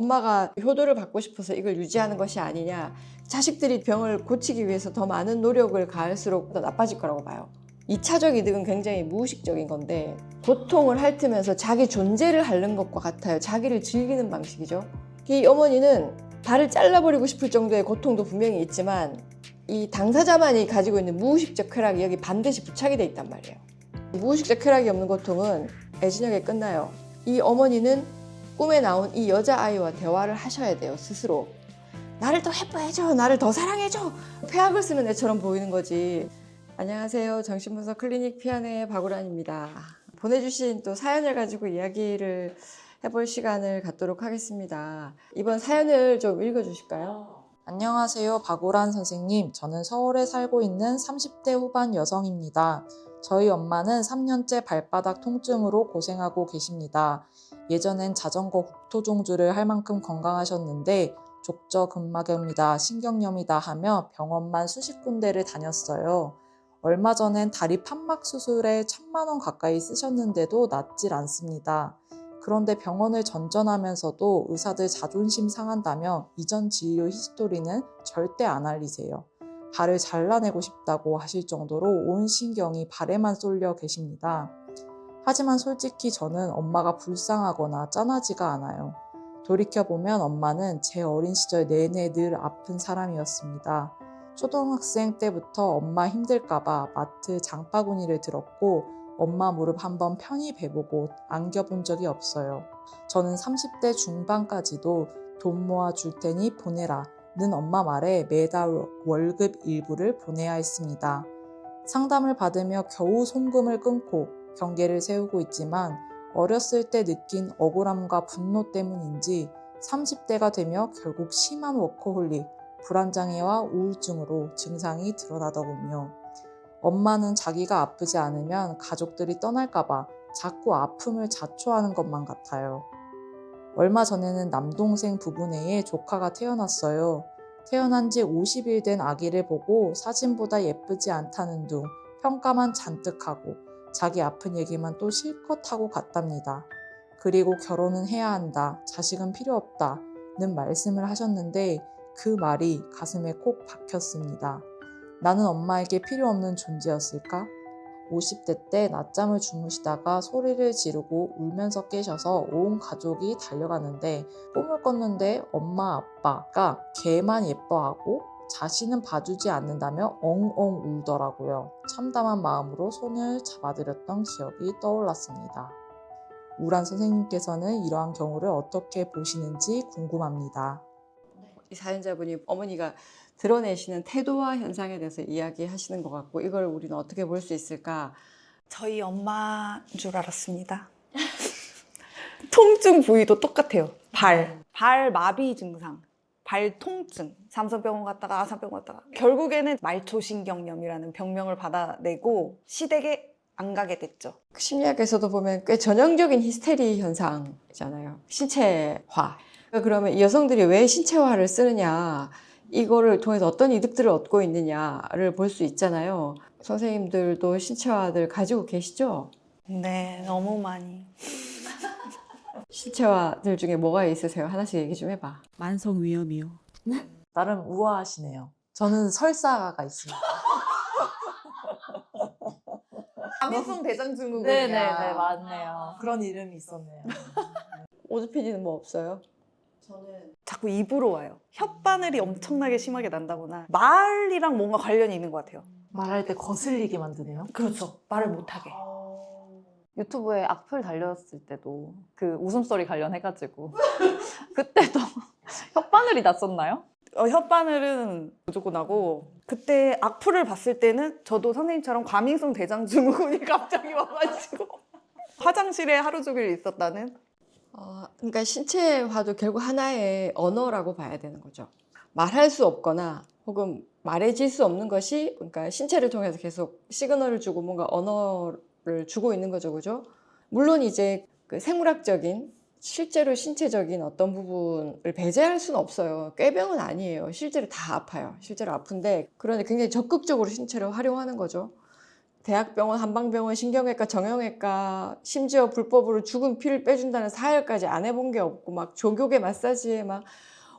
엄마가 효도를 받고 싶어서 이걸 유지하는 것이 아니냐, 자식들이 병을 고치기 위해서 더 많은 노력을 가할수록 더 나빠질 거라고 봐요. 2차적 이득은 굉장히 무의식적인 건데 고통을 핥으면서 자기 존재를 핥는 것과 같아요. 자기를 즐기는 방식이죠. 이 어머니는 발을 잘라버리고 싶을 정도의 고통도 분명히 있지만 이 당사자만이 가지고 있는 무의식적 쾌락이 여기 반드시 부착이 돼 있단 말이에요. 무의식적 쾌락이 없는 고통은 애진하게 끝나요. 이 어머니는 꿈에 나온 이 여자아이와 대화를 하셔야 돼요. 스스로. 나를 더 예뻐해줘, 나를 더 사랑해줘. 폐악을 쓰는 애처럼 보이는 거지. 안녕하세요. 정신분석 클리닉 피아노의 박우란입니다. 보내주신 또 사연을 가지고 이야기를 해볼 시간을 갖도록 하겠습니다. 이번 사연을 좀 읽어주실까요? 안녕하세요. 박우란 선생님. 저는 서울에 살고 있는 30대 후반 여성입니다. 저희 엄마는 3년째 발바닥 통증으로 고생하고 계십니다. 예전엔 자전거 국토종주를 할 만큼 건강하셨는데 족저근막염이다, 신경염이다 하며 병원만 수십 군데를 다녔어요. 얼마 전엔 다리 판막 수술에 1,000만 원 가까이 쓰셨는데도 낫질 않습니다. 그런데 병원을 전전하면서도 의사들 자존심 상한다며 이전 진료 히스토리는 절대 안 알리세요. 발을 잘라내고 싶다고 하실 정도로 온 신경이 발에만 쏠려 계십니다. 하지만 솔직히 저는 엄마가 불쌍하거나 짠하지가 않아요. 돌이켜보면 엄마는 제 어린 시절 내내 늘 아픈 사람이었습니다. 초등학생 때부터 엄마 힘들까봐 마트 장바구니를 들었고 엄마 무릎 한번 편히 베보고 안겨본 적이 없어요. 저는 30대 중반까지도 돈 모아 줄 테니 보내라 는 엄마 말에 매달 월급 일부를 보내야 했습니다. 상담을 받으며 겨우 송금을 끊고 경계를 세우고 있지만 어렸을 때 느낀 억울함과 분노 때문인지 30대가 되며 결국 심한 워커홀릭, 불안장애와 우울증으로 증상이 드러나더군요. 엄마는 자기가 아프지 않으면 가족들이 떠날까봐 자꾸 아픔을 자초하는 것만 같아요. 얼마 전에는 남동생 부부네에 조카가 태어났어요. 태어난 지 50일 된 아기를 보고 사진보다 예쁘지 않다는 둥 평가만 잔뜩 하고 자기 아픈 얘기만 또 실컷 하고 갔답니다. 그리고 결혼은 해야 한다, 자식은 필요 없다는 말씀을 하셨는데 그 말이 가슴에 콕 박혔습니다. 나는 엄마에게 필요 없는 존재였을까? 50대 때 낮잠을 주무시다가 소리를 지르고 울면서 깨셔서 온 가족이 달려가는데 꿈을 꿨는데 엄마 아빠가 걔만 예뻐하고 자신은 봐주지 않는다며 엉엉 울더라고요. 참담한 마음으로 손을 잡아드렸던 기억이 떠올랐습니다. 우란 선생님께서는 이러한 경우를 어떻게 보시는지 궁금합니다. 이 사연자분이 어머니가 드러내시는 태도와 현상에 대해서 이야기하시는 것 같고, 이걸 우리는 어떻게 볼 수 있을까? 저희 엄마인 줄 알았습니다. 통증 부위도 똑같아요. 발 마비 증상, 발 통증. 삼성병원 갔다가 아산병원 갔다가 결국에는 말초신경염이라는 병명을 받아내고 시댁에 안 가게 됐죠. 심리학에서도 보면 꽤 전형적인 히스테리 현상이잖아요. 신체화. 그러면 이 여성들이 왜 신체화를 쓰느냐, 이거를 통해서 어떤 이득들을 얻고 있느냐를 볼 수 있잖아요. 선생님들도 신체화들 가지고 계시죠? 네, 너무 많이. 신체화들 중에 뭐가 있으세요? 하나씩 얘기 좀 해봐. 만성 위염이요. 나름 우아하시네요. 저는 설사가 있습니다. 감염성 대장증후군이야. 네네네, 맞네요. 그런 이름이 있었네요. 오즈 PD는 뭐 없어요? 자꾸 입으로 와요. 혓바늘이 엄청나게 심하게 난다거나 말이랑 뭔가 관련이 있는 것 같아요. 말할 때 거슬리게 만드네요. 그렇죠. 말을 못하게. 유튜브에 악플 달렸을 때도 그 웃음소리 관련해가지고 그때도 혓바늘이 났었나요? 혓바늘은 무조건 나고, 그때 악플을 봤을 때는 저도 선생님처럼 과민성 대장증후군이 갑자기 와가지고 화장실에 하루 종일 있었다는. 그러니까 신체화도 결국 하나의 언어라고 봐야 되는 거죠. 말할 수 없거나 혹은 말해질 수 없는 것이, 그러니까 신체를 통해서 계속 시그널을 주고 뭔가 언어를 주고 있는 거죠, 그죠? 물론 이제 그 생물학적인 실제로 신체적인 어떤 부분을 배제할 수는 없어요. 꾀병은 아니에요. 실제로 다 아파요. 실제로 아픈데, 그런데 굉장히 적극적으로 신체를 활용하는 거죠. 대학병원, 한방병원, 신경외과, 정형외과, 심지어 불법으로 죽은 피를 빼준다는 사혈까지 안 해본 게 없고 막 조교계 마사지에 막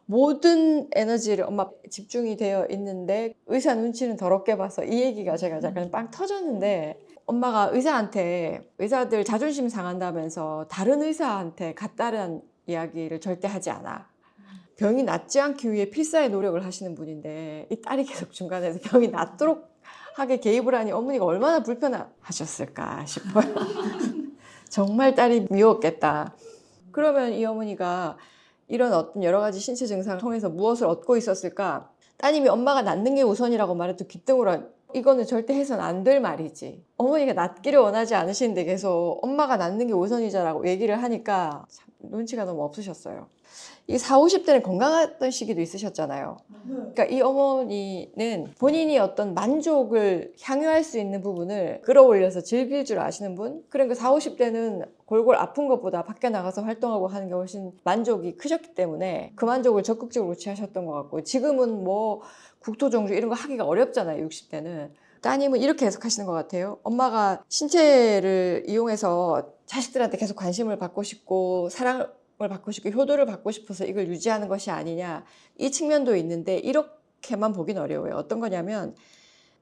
모든 에너지를 엄마 집중이 되어 있는데 의사 눈치는 더럽게 봐서 이 얘기가 제가 약간 빵 터졌는데 엄마가 의사한테 의사들 자존심 상한다면서 다른 의사한테 같다는 이야기를 절대 하지 않아. 병이 낫지 않기 위해 필사의 노력을 하시는 분인데 이 딸이 계속 중간에서 병이 낫도록 하게 개입을 하니 어머니가 얼마나 불편하셨을까 싶어요. 정말 딸이 미웠겠다. 그러면 이 어머니가 이런 어떤 여러 가지 신체 증상을 통해서 무엇을 얻고 있었을까? 따님이 엄마가 낫는 게 우선이라고 말해도 기등으로 이거는 절대 해서는 안 될 말이지. 어머니가 낫기를 원하지 않으시는데 계속 엄마가 낫는 게 우선이자라고 얘기를 하니까 참 눈치가 너무 없으셨어요. 이 40, 50대는 건강했던 시기도 있으셨잖아요. 그러니까 이 어머니는 본인이 어떤 만족을 향유할 수 있는 부분을 끌어올려서 즐길 줄 아시는 분? 그러니까 40, 50대는 골골 아픈 것보다 밖에 나가서 활동하고 하는 게 훨씬 만족이 크셨기 때문에 그 만족을 적극적으로 취하셨던 것 같고 지금은 뭐 국토종주 이런 거 하기가 어렵잖아요. 60대는. 따님은 이렇게 해석하시는 것 같아요. 엄마가 신체를 이용해서 자식들한테 계속 관심을 받고 싶고 사랑을 받고 싶고 효도를 받고 싶어서 이걸 유지하는 것이 아니냐 이 측면도 있는데 이렇게만 보긴 어려워요. 어떤 거냐면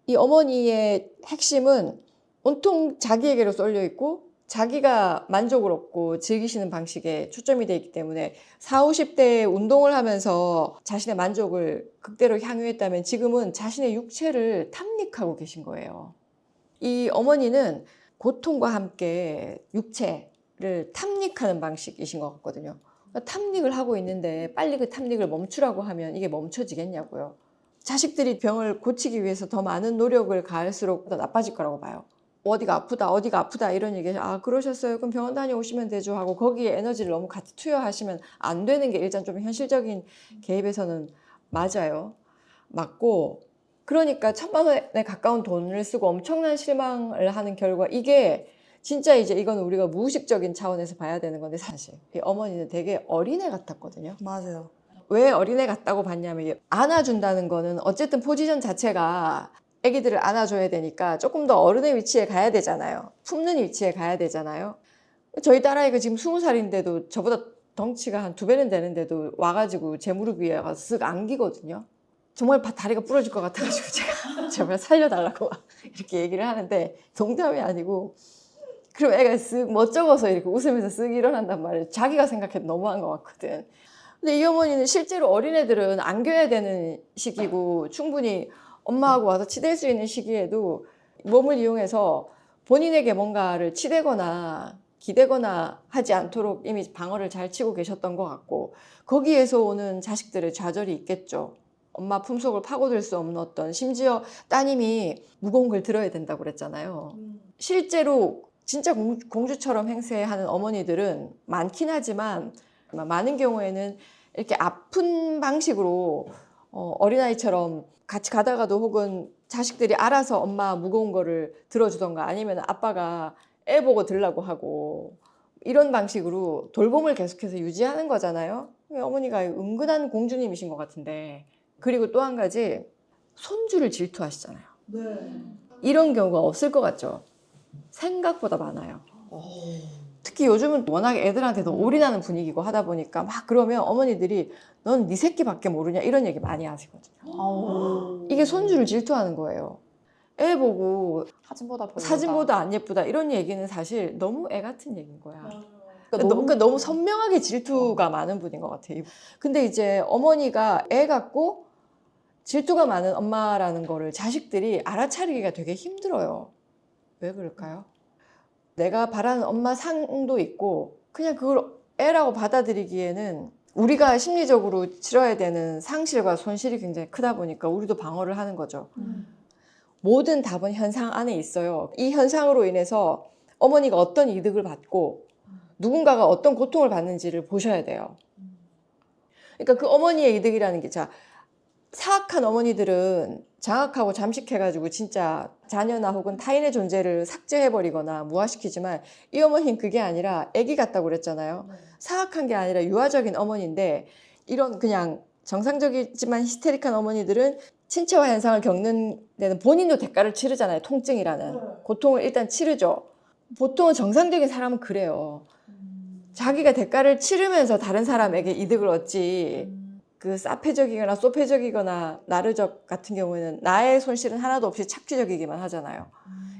이 어머니의 핵심은 온통 자기에게로 쏠려 있고 자기가 만족을 얻고 즐기시는 방식에 초점이 되어 있기 때문에 40, 50대에 운동을 하면서 자신의 만족을 극대로 향유했다면 지금은 자신의 육체를 탐닉하고 계신 거예요. 이 어머니는 고통과 함께 육체를 탐닉하는 방식이신 것 같거든요. 그러니까 탐닉을 하고 있는데 빨리 그 탐닉을 멈추라고 하면 이게 멈춰지겠냐고요. 자식들이 병을 고치기 위해서 더 많은 노력을 가할수록 더 나빠질 거라고 봐요. 어디가 아프다 이런 얘기 아 그러셨어요 그럼 병원 다녀오시면 되죠 하고 거기에 에너지를 너무 같이 투여하시면 안 되는 게 일단 좀 현실적인 개입에서는 맞아요. 맞고 그러니까 1,000만 원에 가까운 돈을 쓰고 엄청난 실망을 하는 결과 이게 진짜 이제 이건 우리가 무의식적인 차원에서 봐야 되는 건데 사실 이 어머니는 되게 어린애 같았거든요. 맞아요. 왜 어린애 같다고 봤냐면 안아준다는 거는 어쨌든 포지션 자체가 아기들을 안아줘야 되니까 조금 더 어른의 위치에 가야 되잖아요. 품는 위치에 가야 되잖아요. 저희 딸아이가 지금 20살인데도 저보다 덩치가 한 2배는 되는데도 와가지고 제 무릎 위에 와서 쓱 안기거든요. 정말 다리가 부러질 것 같아가지고 제가 제발 살려달라고 이렇게 얘기를 하는데 농담이 아니고 그럼 애가 쓱 멋쩍어서 이렇게 웃으면서 쓱 일어난단 말이에요. 자기가 생각해도 너무한 것 같거든. 근데 이 어머니는 실제로 어린애들은 안겨야 되는 시기고 충분히 엄마하고 와서 치댈 수 있는 시기에도 몸을 이용해서 본인에게 뭔가를 치대거나 기대거나 하지 않도록 이미 방어를 잘 치고 계셨던 것 같고 거기에서 오는 자식들의 좌절이 있겠죠. 엄마 품속을 파고들 수 없는 어떤 심지어 따님이 무거운 걸 들어야 된다고 그랬잖아요. 실제로 진짜 공주처럼 행세하는 어머니들은 많긴 하지만 많은 경우에는 이렇게 아픈 방식으로 어린아이처럼 같이 가다가도 혹은 자식들이 알아서 엄마 무거운 거를 들어주던가 아니면 아빠가 애 보고 들라고 하고 이런 방식으로 돌봄을 계속해서 유지하는 거잖아요. 어머니가 은근한 공주님이신 것 같은데 그리고 또 한 가지 손주를 질투하시잖아요. 이런 경우가 없을 것 같죠? 생각보다 많아요. 특히 요즘은 워낙 애들한테 더 올인하는 분위기고 하다 보니까 막 그러면 어머니들이 넌 네 새끼밖에 모르냐 이런 얘기 많이 하시거든요. 이게 손주를 질투하는 거예요. 애 보고 사진보다 별로다. 사진보다 안 예쁘다 이런 얘기는 사실 너무 애 같은 얘기인 거야. 그러니까 너무 선명하게 질투가 많은 분인 것 같아요. 근데 이제 어머니가 애 같고 질투가 많은 엄마라는 거를 자식들이 알아차리기가 되게 힘들어요. 왜 그럴까요? 내가 바라는 엄마 상도 있고 그냥 그걸 애라고 받아들이기에는 우리가 심리적으로 치러야 되는 상실과 손실이 굉장히 크다 보니까 우리도 방어를 하는 거죠. 모든 답은 현상 안에 있어요. 이 현상으로 인해서 어머니가 어떤 이득을 받고 누군가가 어떤 고통을 받는지를 보셔야 돼요. 그러니까 그 어머니의 이득이라는 게 사악한 어머니들은 장악하고 잠식해가지고 진짜 자녀나 혹은 타인의 존재를 삭제해버리거나 무화시키지만 이 어머니는 그게 아니라 아기 같다고 그랬잖아요. 사악한 게 아니라 유아적인 어머니인데 이런 그냥 정상적이지만 히스테릭한 어머니들은 신체화 현상을 겪는 데는 본인도 대가를 치르잖아요. 통증이라는 고통을 일단 치르죠. 보통은 정상적인 사람은 그래요. 자기가 대가를 치르면서 다른 사람에게 이득을 얻지, 그 사페적이거나 소페적이거나 나르적 같은 경우에는 나의 손실은 하나도 없이 착취적이기만 하잖아요.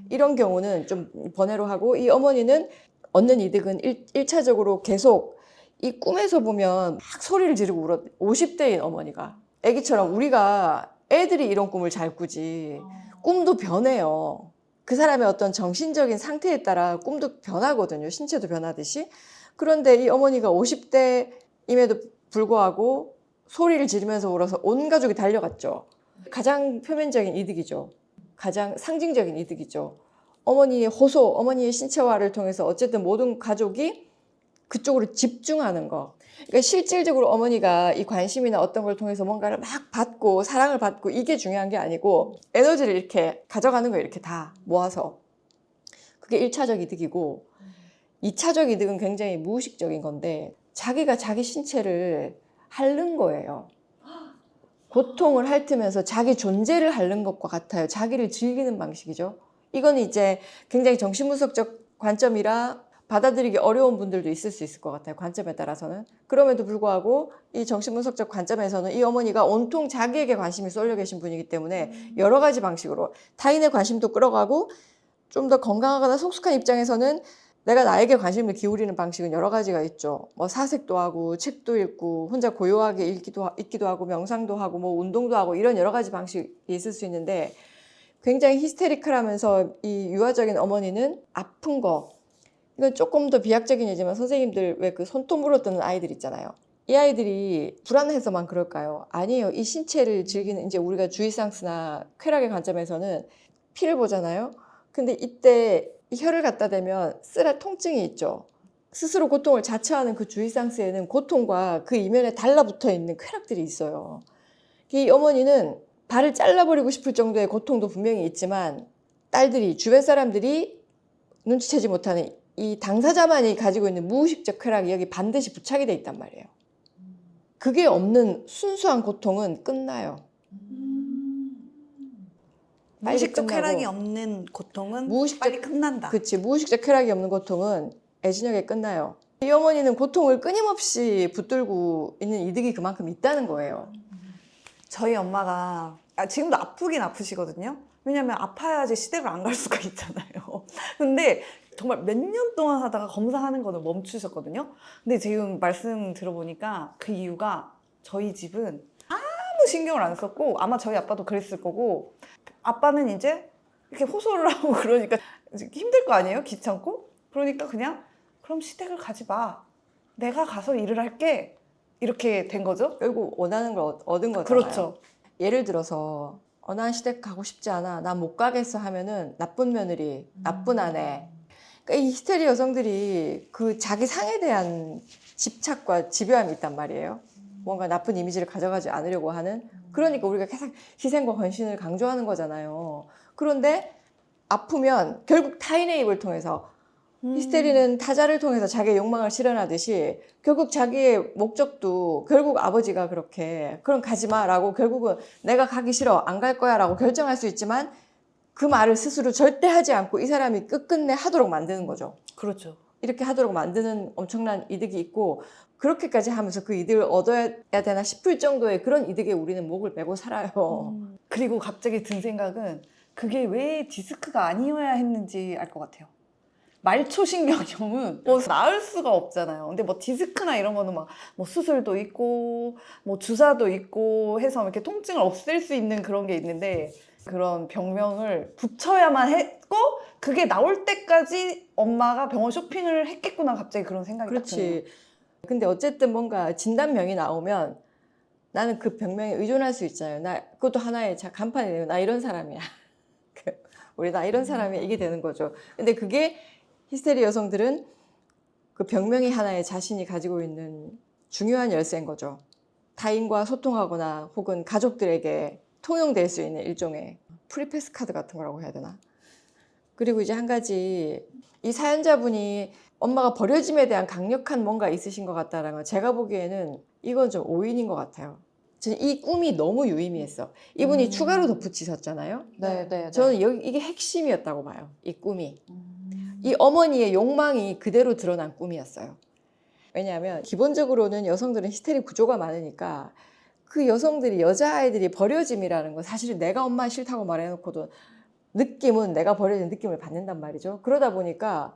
이런 경우는 좀 번외로 하고, 이 어머니는 얻는 이득은 1차적으로 계속 이 꿈에서 보면 막 소리를 지르고 울어. 50대인 어머니가. 애기처럼 우리가 애들이 이런 꿈을 잘 꾸지. 꿈도 변해요. 그 사람의 어떤 정신적인 상태에 따라 꿈도 변하거든요. 신체도 변하듯이. 그런데 이 어머니가 50대임에도 불구하고 소리를 지르면서 울어서 온 가족이 달려갔죠. 가장 표면적인 이득이죠. 가장 상징적인 이득이죠. 어머니의 호소, 어머니의 신체화를 통해서 어쨌든 모든 가족이 그쪽으로 집중하는 거. 그러니까 실질적으로 어머니가 이 관심이나 어떤 걸 통해서 뭔가를 막 받고 사랑을 받고 이게 중요한 게 아니고 에너지를 이렇게 가져가는 거예요. 이렇게 다 모아서. 그게 1차적 이득이고 2차적 이득은 굉장히 무의식적인 건데 자기가 자기 신체를 핥는 거예요. 고통을 핥으면서 자기 존재를 핥는 것과 같아요. 자기를 즐기는 방식이죠. 이건 이제 굉장히 정신분석적 관점이라 받아들이기 어려운 분들도 있을 수 있을 것 같아요. 관점에 따라서는. 그럼에도 불구하고 이 정신분석적 관점에서는 이 어머니가 온통 자기에게 관심이 쏠려 계신 분이기 때문에 여러 가지 방식으로 타인의 관심도 끌어가고 좀 더 건강하거나 성숙한 입장에서는 내가 나에게 관심을 기울이는 방식은 여러 가지가 있죠. 뭐 사색도 하고 책도 읽고 혼자 고요하게 읽기도 하고 명상도 하고 뭐 운동도 하고 이런 여러 가지 방식이 있을 수 있는데 굉장히 히스테리컬하면서 이 유아적인 어머니는 아픈 거, 이건 조금 더 비약적인 예지만 선생님들 왜 그 손톱 물어뜯는 아이들 있잖아요. 이 아이들이 불안해서만 그럴까요? 아니에요. 이 신체를 즐기는 이제 우리가 주의상스나 쾌락의 관점에서는 피를 보잖아요. 근데 이때 이 혀를 갖다 대면 쓰라 통증이 있죠. 스스로 고통을 자처하는 그 주의상스에는 고통과 그 이면에 달라붙어 있는 쾌락들이 있어요. 이 어머니는 발을 잘라버리고 싶을 정도의 고통도 분명히 있지만 딸들이, 주변 사람들이 눈치채지 못하는 이 당사자만이 가지고 있는 무의식적 쾌락이 여기 반드시 부착이 돼 있단 말이에요. 그게 없는 순수한 고통은 끝나요. 무의식적 끝나고. 쾌락이 없는 고통은 무의식적- 빨리 끝난다. 그치, 무의식적 쾌락이 없는 고통은 애진하게 끝나요. 이 어머니는 고통을 끊임없이 붙들고 있는 이득이 그만큼 있다는 거예요. 저희 엄마가 지금도 아프긴 아프시거든요. 왜냐면 아파야지 시댁을 안 갈 수가 있잖아요. 근데 정말 몇 년 동안 하다가 검사하는 거는 멈추셨거든요. 근데 지금 말씀 들어보니까 그 이유가 저희 집은 아무 신경을 안 썼고 아마 저희 아빠도 그랬을 거고 아빠는 이제 이렇게 호소를 하고 그러니까 힘들 거 아니에요? 귀찮고? 그러니까 그냥 그럼 시댁을 가지 마. 내가 가서 일을 할게. 이렇게 된 거죠. 결국 원하는 걸 얻은 거잖아요. 그렇죠. 예를 들어서 난 시댁 가고 싶지 않아. 난 못 가겠어 하면은 나쁜 며느리, 나쁜 아내. 그러니까 이 히스테리 여성들이 그 자기 상에 대한 집착과 집요함이 있단 말이에요. 뭔가 나쁜 이미지를 가져가지 않으려고 하는. 그러니까 우리가 계속 희생과 헌신을 강조하는 거잖아요. 그런데 아프면 결국 타인의 입을 통해서 히스테리는 타자를 통해서 자기의 욕망을 실현하듯이 결국 자기의 목적도 결국 아버지가 그렇게 그럼 가지 마라고 결국은 내가 가기 싫어 안 갈 거야 라고 결정할 수 있지만 그 말을 스스로 절대 하지 않고 이 사람이 끝끝내 하도록 만드는 거죠. 그렇죠. 이렇게 하도록 만드는 엄청난 이득이 있고 그렇게까지 하면서 그 이득을 얻어야 되나 싶을 정도의 그런 이득에 우리는 목을 메고 살아요. 그리고 갑자기 든 생각은 그게 왜 디스크가 아니어야 했는지 알 것 같아요. 말초신경염은 뭐 나을 수가 없잖아요. 근데 뭐 디스크나 이런 거는 막 뭐 수술도 있고 뭐 주사도 있고 해서 이렇게 통증을 없앨 수 있는 그런 게 있는데 그런 병명을 붙여야만 했고 그게 나올 때까지 엄마가 병원 쇼핑을 했겠구나 갑자기 그런 생각이 딱 드네요. 그렇지. 근데 어쨌든 뭔가 진단명이 나오면 나는 그 병명에 의존할 수 있잖아요. 나 그것도 하나의 간판이에요. 나 이런 사람이야. 우리 나 이런 사람이야. 이게 되는 거죠. 근데 그게 히스테리 여성들은 그 병명이 하나의 자신이 가지고 있는 중요한 열쇠인 거죠. 타인과 소통하거나 혹은 가족들에게 통용될 수 있는 일종의 프리패스 카드 같은 거라고 해야 되나? 그리고 이제 한 가지 이 사연자분이 엄마가 버려짐에 대한 강력한 뭔가 있으신 것 같다라는 건 제가 보기에는 이건 좀 오인인 것 같아요. 저는 이 꿈이 너무 유의미했어. 이분이 추가로 덧붙이셨잖아요. 네. 저는 이게 핵심이었다고 봐요. 이 꿈이. 이 어머니의 욕망이 그대로 드러난 꿈이었어요. 왜냐하면 기본적으로는 여성들은 히스테리 구조가 많으니까 그 여성들이 여자아이들이 버려짐이라는 건 사실은 내가 엄마 싫다고 말해놓고도 느낌은 내가 버려진 느낌을 받는단 말이죠. 그러다 보니까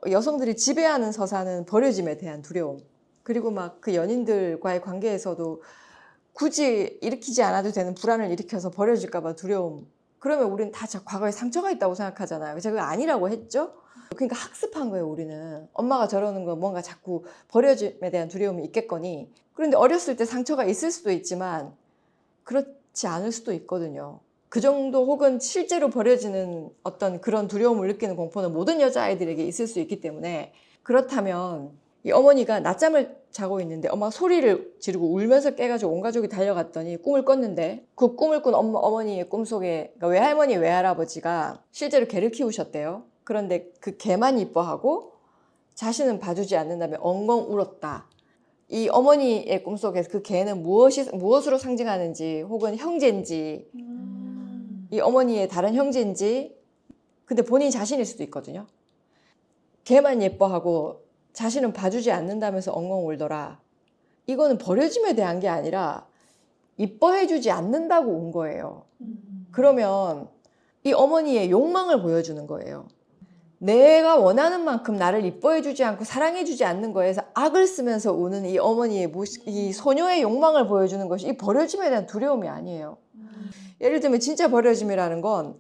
여성들이 지배하는 서사는 버려짐에 대한 두려움, 그리고 막 그 연인들과의 관계에서도 굳이 일으키지 않아도 되는 불안을 일으켜서 버려질까 봐 두려움. 그러면 우리는 다 과거에 상처가 있다고 생각하잖아요. 제가 그거 아니라고 했죠. 그러니까 학습한 거예요. 우리는 엄마가 저러는 거 뭔가 자꾸 버려짐에 대한 두려움이 있겠거니. 그런데 어렸을 때 상처가 있을 수도 있지만 그렇지 않을 수도 있거든요. 그 정도 혹은 실제로 버려지는 어떤 그런 두려움을 느끼는 공포는 모든 여자아이들에게 있을 수 있기 때문에, 그렇다면 이 어머니가 낮잠을 자고 있는데 엄마가 소리를 지르고 울면서 깨가지고 온 가족이 달려갔더니 꿈을 꿨는데, 그 꿈을 꾼 어머니의 꿈속에 그러니까 외할머니 외할아버지가 실제로 개를 키우셨대요. 그런데 그 개만 이뻐하고 자신은 봐주지 않는다며 엉엉 울었다. 이 어머니의 꿈속에서 그 개는 무엇으로 상징하는지, 혹은 형제인지, 이 어머니의 다른 형제인지, 근데 본인 자신일 수도 있거든요. 개만 예뻐하고 자신은 봐주지 않는다면서 엉엉 울더라. 이거는 버려짐에 대한 게 아니라 이뻐해주지 않는다고 운 거예요. 그러면 이 어머니의 욕망을 보여주는 거예요. 내가 원하는 만큼 나를 이뻐해주지 않고 사랑해주지 않는 거에서 악을 쓰면서 우는 이 어머니의 이 소녀의 욕망을 보여주는 것이 이 버려짐에 대한 두려움이 아니에요. 예를 들면 진짜 버려짐이라는 건,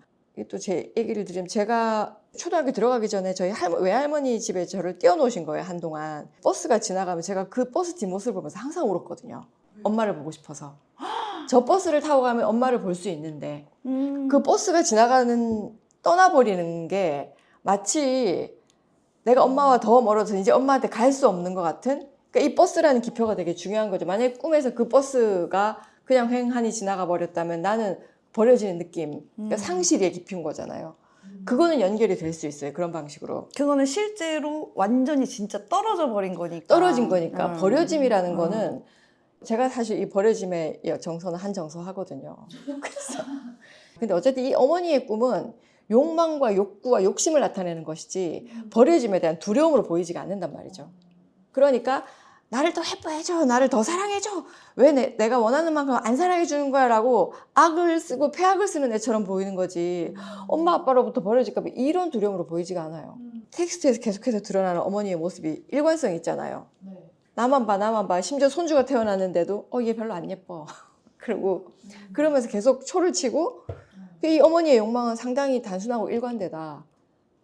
또 제 얘기를 드리면, 제가 초등학교 들어가기 전에 저희 외할머니 집에 저를 띄워놓으신 거예요. 한동안 버스가 지나가면 제가 그 버스 뒷모습을 보면서 항상 울었거든요. 엄마를 보고 싶어서. 저 버스를 타고 가면 엄마를 볼 수 있는데 그 버스가 떠나버리는 게 마치 내가 엄마와 더 멀어서 이제 엄마한테 갈 수 없는 것 같은, 그러니까 이 버스라는 기표가 되게 중요한 거죠. 만약에 꿈에서 그 버스가 그냥 횡하니 지나가 버렸다면 나는 버려지는 느낌, 그러니까 상실의 깊이인 거잖아요. 그거는 연결이 될 수 있어요. 그런 방식으로. 그거는 실제로 완전히 진짜 떨어져 버린 거니까. 떨어진 거니까. 버려짐이라는 거는, 제가 사실 이 버려짐의 정서는 한정서 하거든요. 그래서 근데 어쨌든 이 어머니의 꿈은 욕망과 욕구와 욕심을 나타내는 것이지 버려짐에 대한 두려움으로 보이지가 않는단 말이죠. 그러니까 나를 더 예뻐해줘, 나를 더 사랑해줘, 왜 내가 원하는 만큼 안 사랑해주는 거야 라고 악을 쓰고 폐악을 쓰는 애처럼 보이는 거지, 엄마 아빠로부터 버려질까 봐 이런 두려움으로 보이지가 않아요. 텍스트에서 계속해서 드러나는 어머니의 모습이 일관성이 있잖아요. 나만 봐. 심지어 손주가 태어났는데도 얘 별로 안 예뻐. 그리고 그러면서 계속 초를 치고, 이 어머니의 욕망은 상당히 단순하고 일관되다.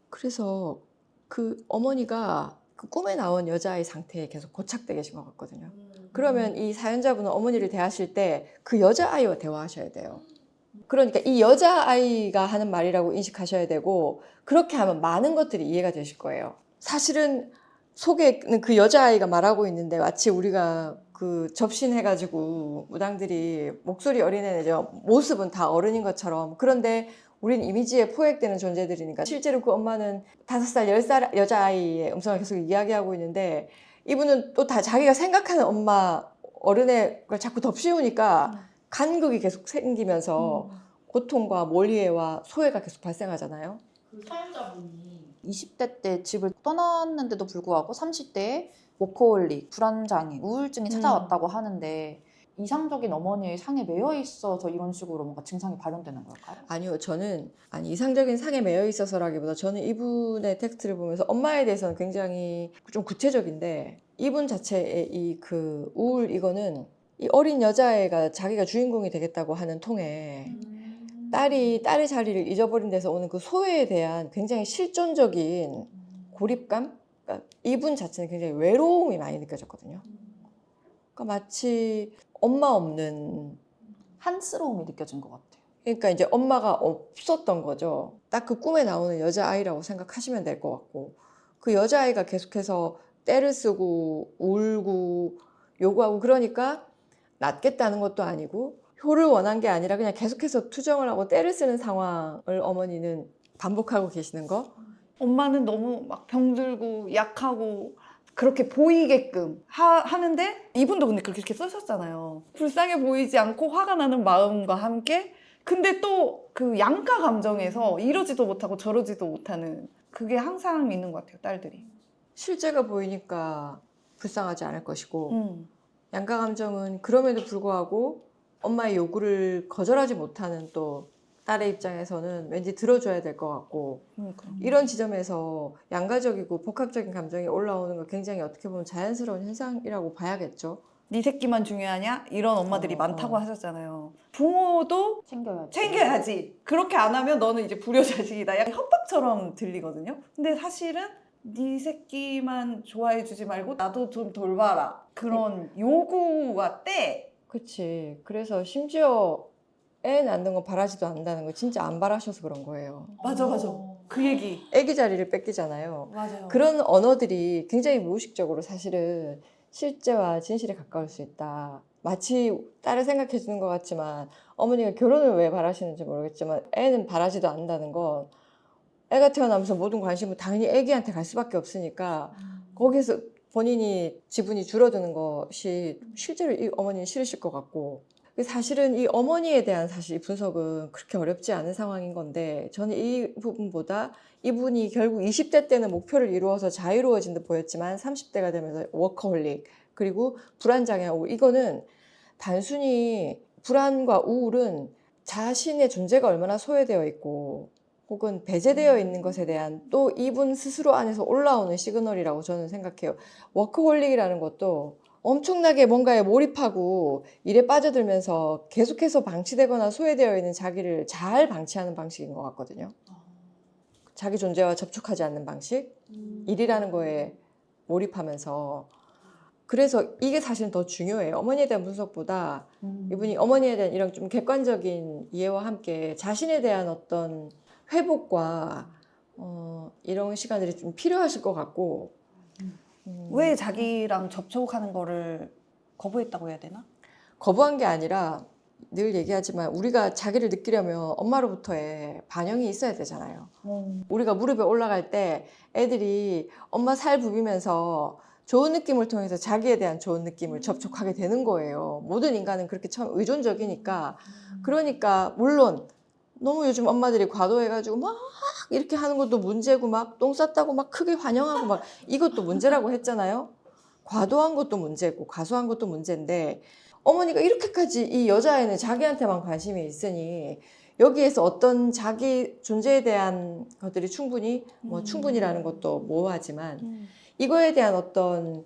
그래서 그 어머니가 그 꿈에 나온 여자의 상태에 계속 고착돼 계신 것 같거든요. 그러면 이 사연자분은 어머니를 대하실 때 그 여자아이와 대화하셔야 돼요. 그러니까 이 여자아이가 하는 말이라고 인식하셔야 되고, 그렇게 하면 많은 것들이 이해가 되실 거예요. 사실은 속에는 그 여자아이가 말하고 있는데 마치 우리가 그 접신해가지고 무당들이 목소리 어린애죠, 모습은 다 어른인 것처럼, 그런데 우린 이미지에 포획되는 존재들이니까 실제로 그 엄마는 5살, 10살 여자아이의 음성을 계속 이야기하고 있는데, 이분은 또 다 자기가 생각하는 엄마 어른의 걸 자꾸 덮씌우니까 간극이 계속 생기면서 고통과 몰이해와 소외가 계속 발생하잖아요. 그 사연자분이 20대 때 집을 떠났는데도 불구하고 30대에 워커홀릭, 불안장애, 우울증이 찾아왔다고 하는데, 이상적인 어머니의 상에 매여 있어서 이런 식으로 뭔가 증상이 발현되는 걸까요? 아니요, 저는 이상적인 상에 매여 있어서라기보다, 저는 이분의 텍스트를 보면서 엄마에 대해서는 굉장히 좀 구체적인데, 이분 자체의 이 그 우울, 이거는 이 어린 여자애가 자기가 주인공이 되겠다고 하는 통에 딸이 딸의 자리를 잊어버린 데서 오는 그 소외에 대한 굉장히 실존적인 고립감? 그러니까 이분 자체는 굉장히 외로움이 많이 느껴졌거든요. 그러니까 마치 엄마 없는, 한스러움이 느껴진 것 같아요. 그러니까 이제 엄마가 없었던 거죠. 딱 그 꿈에 나오는 여자아이라고 생각하시면 될 것 같고, 그 여자아이가 계속해서 떼를 쓰고 울고 요구하고, 그러니까 낫겠다는 것도 아니고 효를 원한 게 아니라 그냥 계속해서 투정을 하고 떼를 쓰는 상황을 어머니는 반복하고 계시는 거. 엄마는 너무 막 병들고 약하고 그렇게 보이게끔 하는데 이분도 근데 그렇게 쓰셨잖아요. 불쌍해 보이지 않고 화가 나는 마음과 함께 근데 또 그 양가 감정에서 이러지도 못하고 저러지도 못하는 그게 항상 있는 것 같아요, 딸들이. 실제가 보이니까 불쌍하지 않을 것이고 양가 감정은 그럼에도 불구하고 엄마의 요구를 거절하지 못하는 또 딸의 입장에서는 왠지 들어줘야 될 것 같고 그러니까. 이런 지점에서 양가적이고 복합적인 감정이 올라오는 거 굉장히 어떻게 보면 자연스러운 현상이라고 봐야겠죠. 네 새끼만 중요하냐? 이런 엄마들이 많다고 하셨잖아요. 부모도 챙겨야지. 챙겨야지. 그렇게 안 하면 너는 이제 불효자식이다. 약간 협박처럼 들리거든요. 근데 사실은 네 새끼만 좋아해주지 말고 나도 좀 돌봐라. 그런 요구와 때. 그치. 그래서 심지어 애 낳는 거 바라지도 않는다는 거 진짜 안 바라셔서 그런 거예요. 맞아. 그 얘기. 애기 자리를 뺏기잖아요. 맞아요. 그런 언어들이 굉장히 무의식적으로 사실은 실제와 진실에 가까울 수 있다. 마치 딸을 생각해 주는 것 같지만 어머니가 결혼을 왜 바라시는지 모르겠지만 애는 바라지도 않는다는 건 애가 태어나면서 모든 관심은 당연히 애기한테 갈 수밖에 없으니까 거기서 본인이 지분이 줄어드는 것이 실제로 이 어머니는 싫으실 것 같고 사실은 이 어머니에 대한 사실 이 분석은 그렇게 어렵지 않은 상황인 건데 저는 이 부분보다 이분이 결국 20대 때는 목표를 이루어서 자유로워진 듯 보였지만 30대가 되면서 워커홀릭 그리고 불안장애 우울 이거는 단순히 불안과 우울은 자신의 존재가 얼마나 소외되어 있고 혹은 배제되어 있는 것에 대한 또 이분 스스로 안에서 올라오는 시그널이라고 저는 생각해요. 워커홀릭이라는 것도 엄청나게 뭔가에 몰입하고 일에 빠져들면서 계속해서 방치되거나 소외되어 있는 자기를 잘 방치하는 방식인 것 같거든요. 자기 존재와 접촉하지 않는 방식, 일이라는 거에 몰입하면서 그래서 이게 사실은 더 중요해요. 어머니에 대한 분석보다 이분이 어머니에 대한 이런 좀 객관적인 이해와 함께 자신에 대한 어떤 회복과 이런 시간들이 좀 필요하실 것 같고 왜 자기랑 접촉하는 거를 거부했다고 해야 되나? 거부한 게 아니라 늘 얘기하지만 우리가 자기를 느끼려면 엄마로부터의 반영이 있어야 되잖아요. 우리가 무릎에 올라갈 때 애들이 엄마 살 부비면서 좋은 느낌을 통해서 자기에 대한 좋은 느낌을 접촉하게 되는 거예요. 모든 인간은 그렇게 참 의존적이니까. 그러니까 물론 너무 요즘 엄마들이 과도해가지고 막 이렇게 하는 것도 문제고 막 똥 쌌다고 막 크게 환영하고 막 이것도 문제라고 했잖아요. 과도한 것도 문제고 과소한 것도 문제인데 어머니가 이렇게까지 이 여자애는 자기한테만 관심이 있으니 여기에서 어떤 자기 존재에 대한 것들이 충분히 뭐 충분히라는 것도 모호하지만 이거에 대한 어떤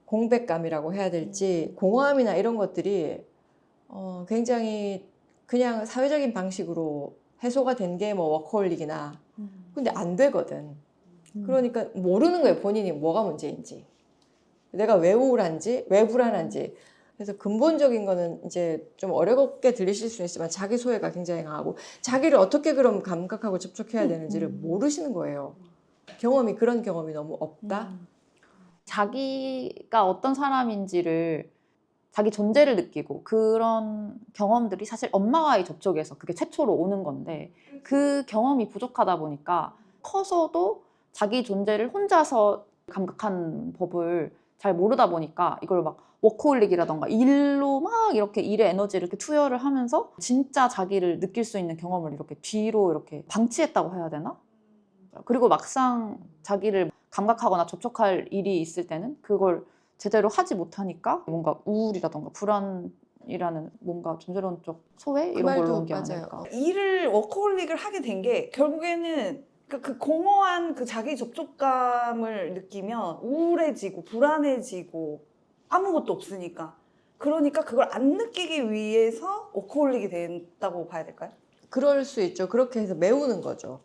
공백감이라고 해야 될지 공허함이나 이런 것들이 굉장히 그냥 사회적인 방식으로 해소가 된 게 뭐 워커홀릭이나 근데 안 되거든. 그러니까 모르는 거예요. 본인이 뭐가 문제인지. 내가 왜 우울한지, 왜 불안한지. 그래서 근본적인 거는 이제 좀 어렵게 들리실 수는 있지만 자기 소외가 굉장히 강하고 자기를 어떻게 그럼 감각하고 접촉해야 되는지를 모르시는 거예요. 경험이 그런 경험이 너무 없다. 자기가 어떤 사람인지를 자기 존재를 느끼고 그런 경험들이 사실 엄마와의 접촉에서 그게 최초로 오는 건데 그 경험이 부족하다 보니까 커서도 자기 존재를 혼자서 감각하는 법을 잘 모르다 보니까 이걸 막 워커홀릭이라던가 일로 막 이렇게 일에 에너지를 이렇게 투여를 하면서 진짜 자기를 느낄 수 있는 경험을 이렇게 뒤로 이렇게 방치했다고 해야 되나? 그리고 막상 자기를 감각하거나 접촉할 일이 있을 때는 그걸 제대로 하지 못하니까 뭔가 우울이라던가 불안이라는 뭔가 존재론적 소외 그 이런 걸로 말도 온 게 맞아요. 아닐까. 일을 워커홀릭을 하게 된 게 결국에는 그 공허한 그 자기 접촉감을 느끼면 우울해지고 불안해지고 아무것도 없으니까 그러니까 그걸 안 느끼기 위해서 워커홀릭이 된다고 봐야 될까요? 그럴 수 있죠. 그렇게 해서 메우는 거죠.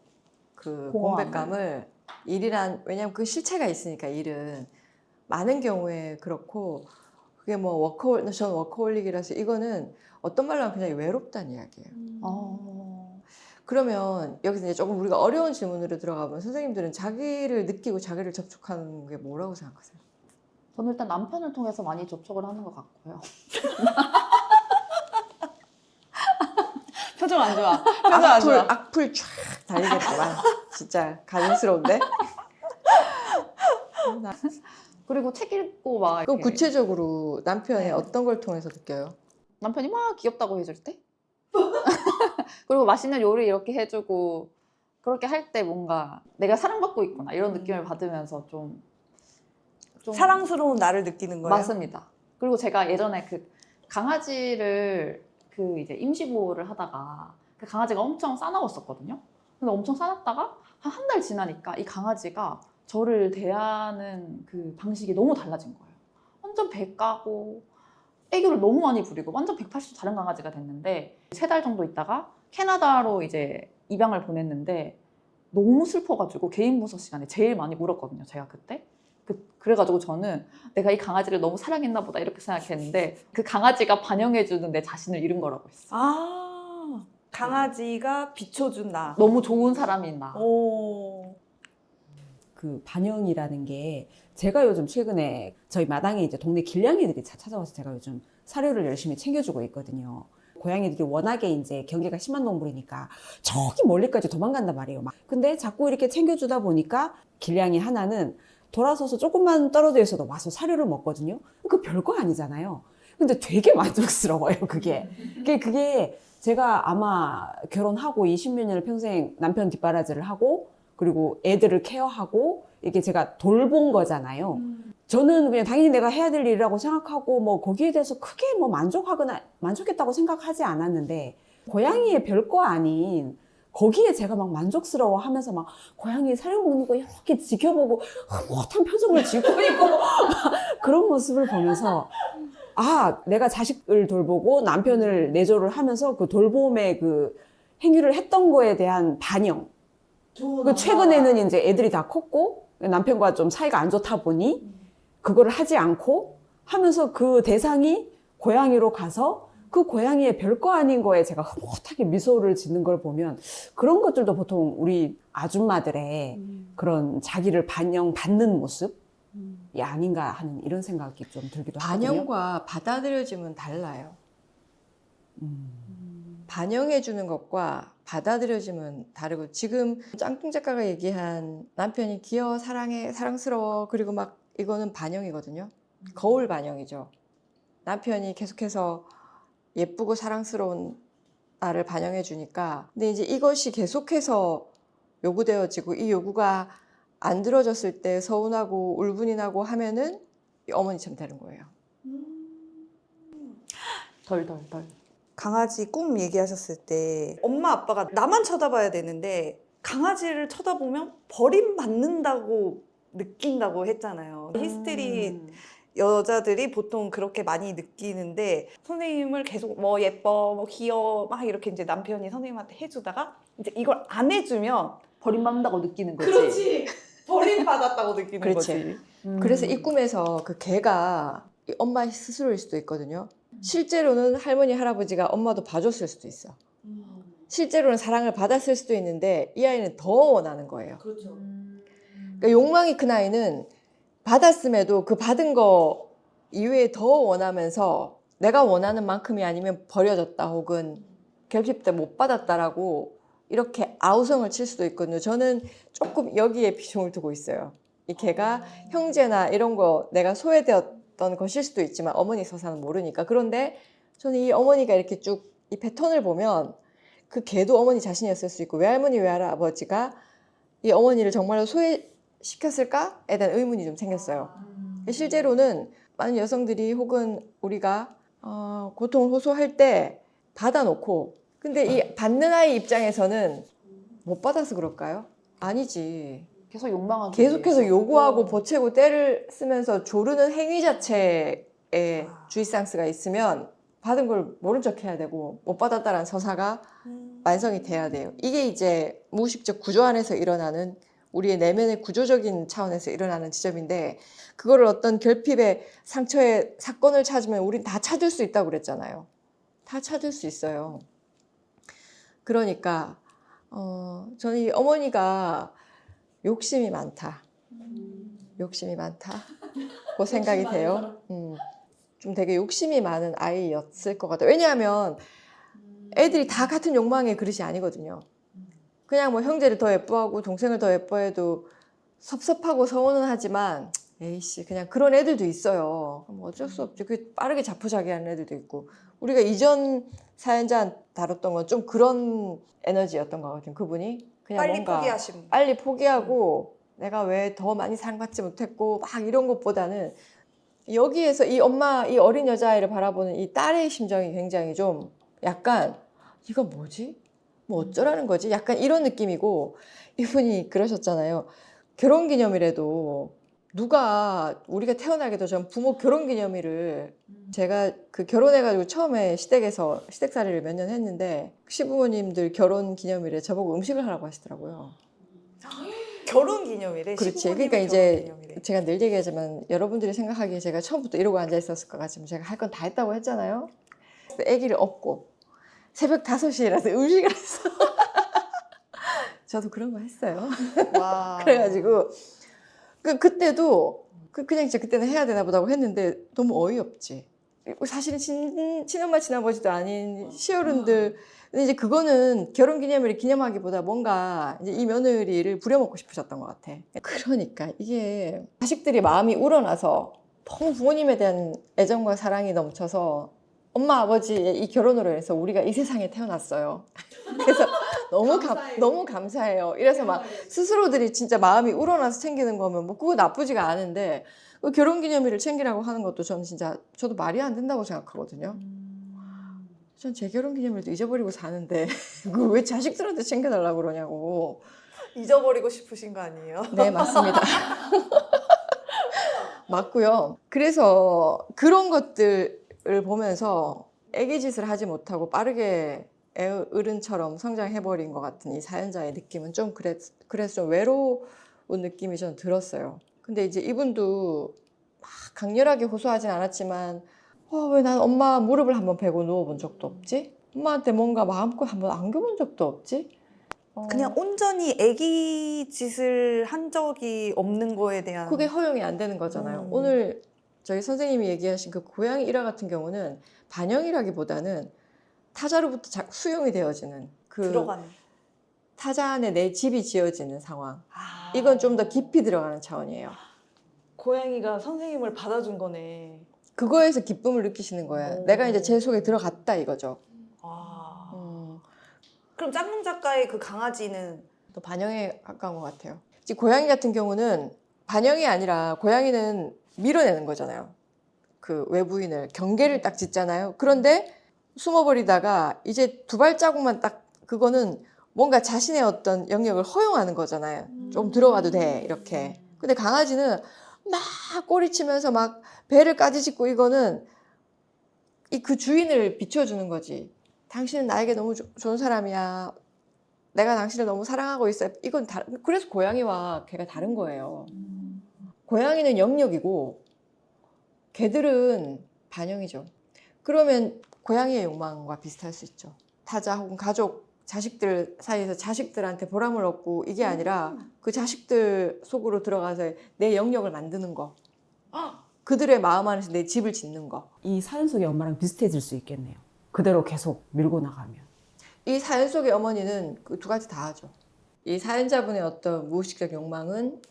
그 공허함을. 공백감을 일이란 왜냐면 그 실체가 있으니까 일은 많은 경우에 그렇고 그게 뭐 저는 워커홀릭이라서 이거는 어떤 말로 하면 그냥 외롭다는 이야기예요. 그러면 여기서 이제 조금 우리가 어려운 질문으로 들어가면 선생님들은 자기를 느끼고 자기를 접촉하는 게 뭐라고 생각하세요? 저는 일단 남편을 통해서 많이 접촉을 하는 것 같고요. 표정 안 좋아. 표정 안 좋아. 악플 쫙 달리겠구만. 진짜 가증스러운데? 그리고 책 읽고 막 그럼 이렇게 구체적으로 남편의 네. 어떤 걸 통해서 느껴요? 남편이 막 귀엽다고 해줄 때? 그리고 맛있는 요리 이렇게 해주고 그렇게 할 때 뭔가 내가 사랑받고 있구나 이런 느낌을 받으면서 좀 사랑스러운 나를 느끼는 거예요? 맞습니다. 그리고 제가 예전에 그 강아지를 그 이제 임시보호를 하다가 그 강아지가 엄청 싸나웠었거든요. 근데 엄청 싸놨다가 한 달 지나니까 이 강아지가 저를 대하는 그 방식이 너무 달라진 거예요. 완전 배 까고 애교를 너무 많이 부리고 완전 180도 다른 강아지가 됐는데 3달 정도 있다가 캐나다로 이제 입양을 보냈는데 너무 슬퍼가지고 개인 분석 시간에 제일 많이 울었거든요. 제가 그때. 그래가지고 저는 내가 이 강아지를 너무 사랑했나 보다 이렇게 생각했는데 그 강아지가 반영해주는 내 자신을 잃은 거라고 했어요. 아, 강아지가 비춰준 나. 너무 좋은 사람인 나. 오. 그 반영이라는 게 제가 요즘 최근에 저희 마당에 이제 동네 길냥이들이 찾아와서 제가 요즘 사료를 열심히 챙겨주고 있거든요. 고양이들이 워낙에 이제 경계가 심한 동물이니까 저기 멀리까지 도망간단 말이에요. 막. 근데 자꾸 이렇게 챙겨주다 보니까 길냥이 하나는 돌아서서 조금만 떨어져 있어도 와서 사료를 먹거든요. 그 별거 아니잖아요. 근데 되게 만족스러워요, 그게. 그게 제가 아마 결혼하고 20몇 년을 평생 남편 뒷바라지를 하고 그리고 애들을 케어하고 이게 제가 돌본 거잖아요. 저는 그냥 당연히 내가 해야 될 일이라고 생각하고 뭐 거기에 대해서 크게 뭐 만족했다고 생각하지 않았는데 고양이의 별거 아닌 거기에 제가 막 만족스러워 하면서 막 고양이 사료 먹는 거 이렇게 지켜보고 흐뭇한 표정을 짓고 있고 막 그런 모습을 보면서 아, 내가 자식을 돌보고 남편을 내조를 하면서 그 돌봄의 그 행위를 했던 거에 대한 반영. 그 최근에는 이제 애들이 다 컸고 남편과 좀 사이가 안 좋다 보니 그거를 하지 않고 하면서 그 대상이 고양이로 가서 그 고양이의 별거 아닌 거에 제가 흐뭇하게 미소를 짓는 걸 보면 그런 것들도 보통 우리 아줌마들의 그런 자기를 반영받는 모습이 아닌가 하는 이런 생각이 좀 들기도 하거든요. 반영과 받아들여짐은 달라요. 반영해주는 것과 받아들여짐은 다르고 지금 짱뚱 작가가 얘기한 남편이 귀여워, 사랑해, 사랑스러워 그리고 막 이거는 반영이거든요. 거울 반영이죠. 남편이 계속해서 예쁘고 사랑스러운 나를 반영해 주니까 근데 이제 이것이 계속해서 요구되어지고 이 요구가 안 들어졌을 때 서운하고 울분이 나고 하면은 어머니처럼 되는 거예요. 덜. 강아지 꿈 얘기하셨을 때 엄마 아빠가 나만 쳐다봐야 되는데 강아지를 쳐다보면 버림받는다고 느낀다고 했잖아요. 히스테리 여자들이 보통 그렇게 많이 느끼는데 선생님을 계속 뭐 예뻐, 뭐 귀여워 막 이렇게 이제 남편이 선생님한테 해주다가 이제 이걸 안 해주면 버림받는다고 느끼는 거지. 버림받았다고 느끼는 그렇지. 거지. 그래서 이 꿈에서 그 개가 이 엄마 스스로일 수도 있거든요. 실제로는 할머니, 할아버지가 엄마도 봐줬을 수도 있어. 실제로는 사랑을 받았을 수도 있는데 이 아이는 더 원하는 거예요. 그러니까 욕망이 큰 아이는 받았음에도 그 받은 거 이외에 더 원하면서 내가 원하는 만큼이 아니면 버려졌다 혹은 결핍 때 못 받았다라고 이렇게 아우성을 칠 수도 있거든요. 저는 조금 여기에 비중을 두고 있어요. 이 개가 형제나 이런 거 내가 소외되었던 것일 수도 있지만 어머니 서사는 모르니까. 그런데 저는 이 어머니가 이렇게 쭉 이 패턴을 보면 그 개도 어머니 자신이었을 수 있고 외할머니 외할아버지가 이 어머니를 정말로 소외시켰을까에 대한 의문이 좀 생겼어요. 실제로는 많은 여성들이 혹은 우리가 고통을 호소할 때 받아놓고 근데 이 받는 아이 입장에서는 못 받아서 그럴까요? 아니지. 계속 욕망하고 계속해서 요구하고 보채고 때를 쓰면서 조르는 행위 자체에 주의상스가 있으면 받은 걸 모른 척 해야 되고 못 받았다라는 서사가 완성이 돼야 돼요. 이게 이제 무의식적 구조 안에서 일어나는 우리의 내면의 구조적인 차원에서 일어나는 지점인데 그거를 어떤 결핍의 상처의 사건을 찾으면 우린 다 찾을 수 있다고 그랬잖아요. 다 찾을 수 있어요. 그러니까 저는 이 어머니가 욕심이 많다. 욕심이 많다. 그 생각이 돼요. 좀 되게 욕심이 많은 아이였을 것 같아요. 왜냐하면 애들이 다 같은 욕망의 그릇이 아니거든요. 그냥 뭐 형제를 더 예뻐하고 동생을 더 예뻐해도 섭섭하고 서운은 하지만 에이씨 그냥 그런 애들도 있어요. 뭐 어쩔 수 없죠. 그 빠르게 자포자기하는 애들도 있고 우리가 이전 사연자 다뤘던 건 좀 그런 에너지였던 것 같아요. 그분이 그냥 빨리 뭔가 포기하심. 빨리 포기하고 내가 왜 더 많이 사랑받지 못했고 막 이런 것보다는 여기에서 이 엄마 이 어린 여자아이를 바라보는 이 딸의 심정이 굉장히 좀 약간 이거 뭐지? 뭐 어쩌라는 거지? 약간 이런 느낌이고 이분이 그러셨잖아요. 결혼기념일에도 누가 우리가 태어나기도 전 부모 결혼기념일을 제가 그 결혼해가지고 처음에 시댁에서 시댁살이를 몇 년 했는데 시부모님들 결혼기념일에 저보고 음식을 하라고 하시더라고요. 결혼 기념일에. 그렇지. 시부모님의 그러니까 결혼 이제 기념일에. 제가 늘 얘기하지만 여러분들이 생각하기에 제가 처음부터 이러고 앉아 있었을 것 같지만 제가 할 건 다 했다고 했잖아요. 아기를 업고 새벽 5시에 일어나서 음식을 했어. 저도 그런 거 했어요. 와. 그래가지고 그때도 그냥 진짜 그때는 해야 되나 보다고 했는데 너무 어이없지. 사실은 친엄마 친아버지도 아닌 시어른들 근데 이제 그거는 결혼기념일을 기념하기보다 뭔가 이제 이 며느리를 부려먹고 싶으셨던 것 같아. 그러니까 이게 자식들이 마음이 우러나서 너무 부모님에 대한 애정과 사랑이 넘쳐서 엄마 아버지의 이 결혼으로 해서 우리가 이 세상에 태어났어요. 그래서 너무 감사해요. 이래서 막 스스로들이 진짜 마음이 우러나서 챙기는 거면 뭐 그거 나쁘지가 않은데 그 결혼기념일을 챙기라고 하는 것도 저는 진짜 저도 말이 안 된다고 생각하거든요. 전 제 결혼기념일도 잊어버리고 사는데 그걸 왜 자식들한테 챙겨달라고 그러냐고. 잊어버리고 싶으신 거 아니에요? 네, 맞습니다. 맞고요. 그래서 그런 것들을 보면서 애기짓을 하지 못하고 빠르게 어른처럼 성장해버린 것 같은 이 사연자의 느낌은 좀 그래서 좀 외로운 느낌이 저는 들었어요. 근데 이제 이분도 막 강렬하게 호소하진 않았지만 왜 난 엄마 무릎을 한번 베고 누워본 적도 없지? 엄마한테 뭔가 마음껏 한번 안겨본 적도 없지? 그냥 온전히 애기 짓을 한 적이 없는 거에 대한 그게 허용이 안 되는 거잖아요. 오늘 저희 선생님이 얘기하신 그 고양이 일화 같은 경우는 반영이라기보다는 타자로부터 수용이 되어지는 그 들어가는. 타자 안에 내 집이 지어지는 상황. 아. 이건 좀 더 깊이 들어가는 차원이에요. 고양이가 선생님을 받아준 거네. 그거에서 기쁨을 느끼시는 거야. 오. 내가 이제 제 속에 들어갔다 이거죠. 아. 그럼 짝꿍 작가의 그 강아지는 또 반영에 가까운 것 같아요. 이제 고양이 같은 경우는 반영이 아니라 고양이는 밀어내는 거잖아요. 그 외부인을 경계를 딱 짓잖아요. 그런데 숨어버리다가 이제 두 발자국만 딱 그거는 뭔가 자신의 어떤 영역을 허용하는 거잖아요. 좀 들어가도 돼 이렇게. 근데 강아지는 막 꼬리치면서 막 배를 까지짓고 이거는 그 주인을 비춰주는 거지. 당신은 나에게 너무 좋은 사람이야. 내가 당신을 너무 사랑하고 있어요. 이건 그래서 고양이와 개가 다른 거예요. 고양이는 영역이고 개들은 반영이죠. 그러면 고양이의 욕망과 비슷할 수 있죠. 타자 혹은 가족, 자식들 사이에서 자식들한테 보람을 얻고 이게 아니라 그 자식들 속으로 들어가서 내 영역을 만드는 거. 그들의 마음 안에서 내 집을 짓는 거. 이 사연 속의 엄마랑 비슷해질 수 있겠네요. 그대로 계속 밀고 나가면. 이 사연 속의 어머니는 그 두 가지 다 하죠. 이 사연자분의 어떤 무의식적 욕망은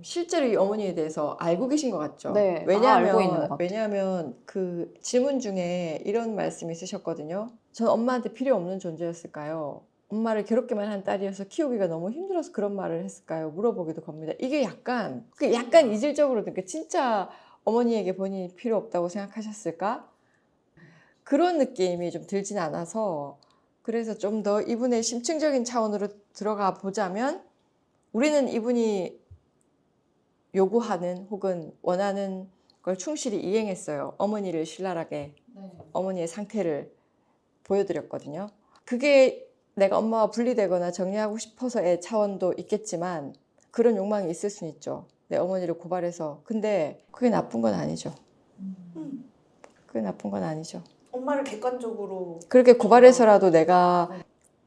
실제로 이 어머니에 대해서 알고 계신 것 같죠. 네, 다 알고 있는 것 같아요. 왜냐하면 그 질문 중에 이런 말씀이 쓰셨거든요. 전 엄마한테 필요 없는 존재였을까요? 엄마를 괴롭게만 한 딸이어서 키우기가 너무 힘들어서 그런 말을 했을까요? 물어보기도 겁니다. 이게 약간 이질적으로 그러니까 진짜 어머니에게 본인이 필요 없다고 생각하셨을까? 그런 느낌이 좀 들진 않아서 그래서 좀 더 이분의 심층적인 차원으로 들어가 보자면 우리는 이분이 요구하는 혹은 원하는 걸 충실히 이행했어요. 어머니를 신랄하게 어머니의 상태를 보여드렸거든요. 그게 내가 엄마와 분리되거나 정리하고 싶어서의 차원도 있겠지만 그런 욕망이 있을 수는 있죠. 내 어머니를 고발해서. 근데 그게 나쁜 건 아니죠. 그게 나쁜 건 아니죠. 엄마를 객관적으로 그렇게 고발해서라도 내가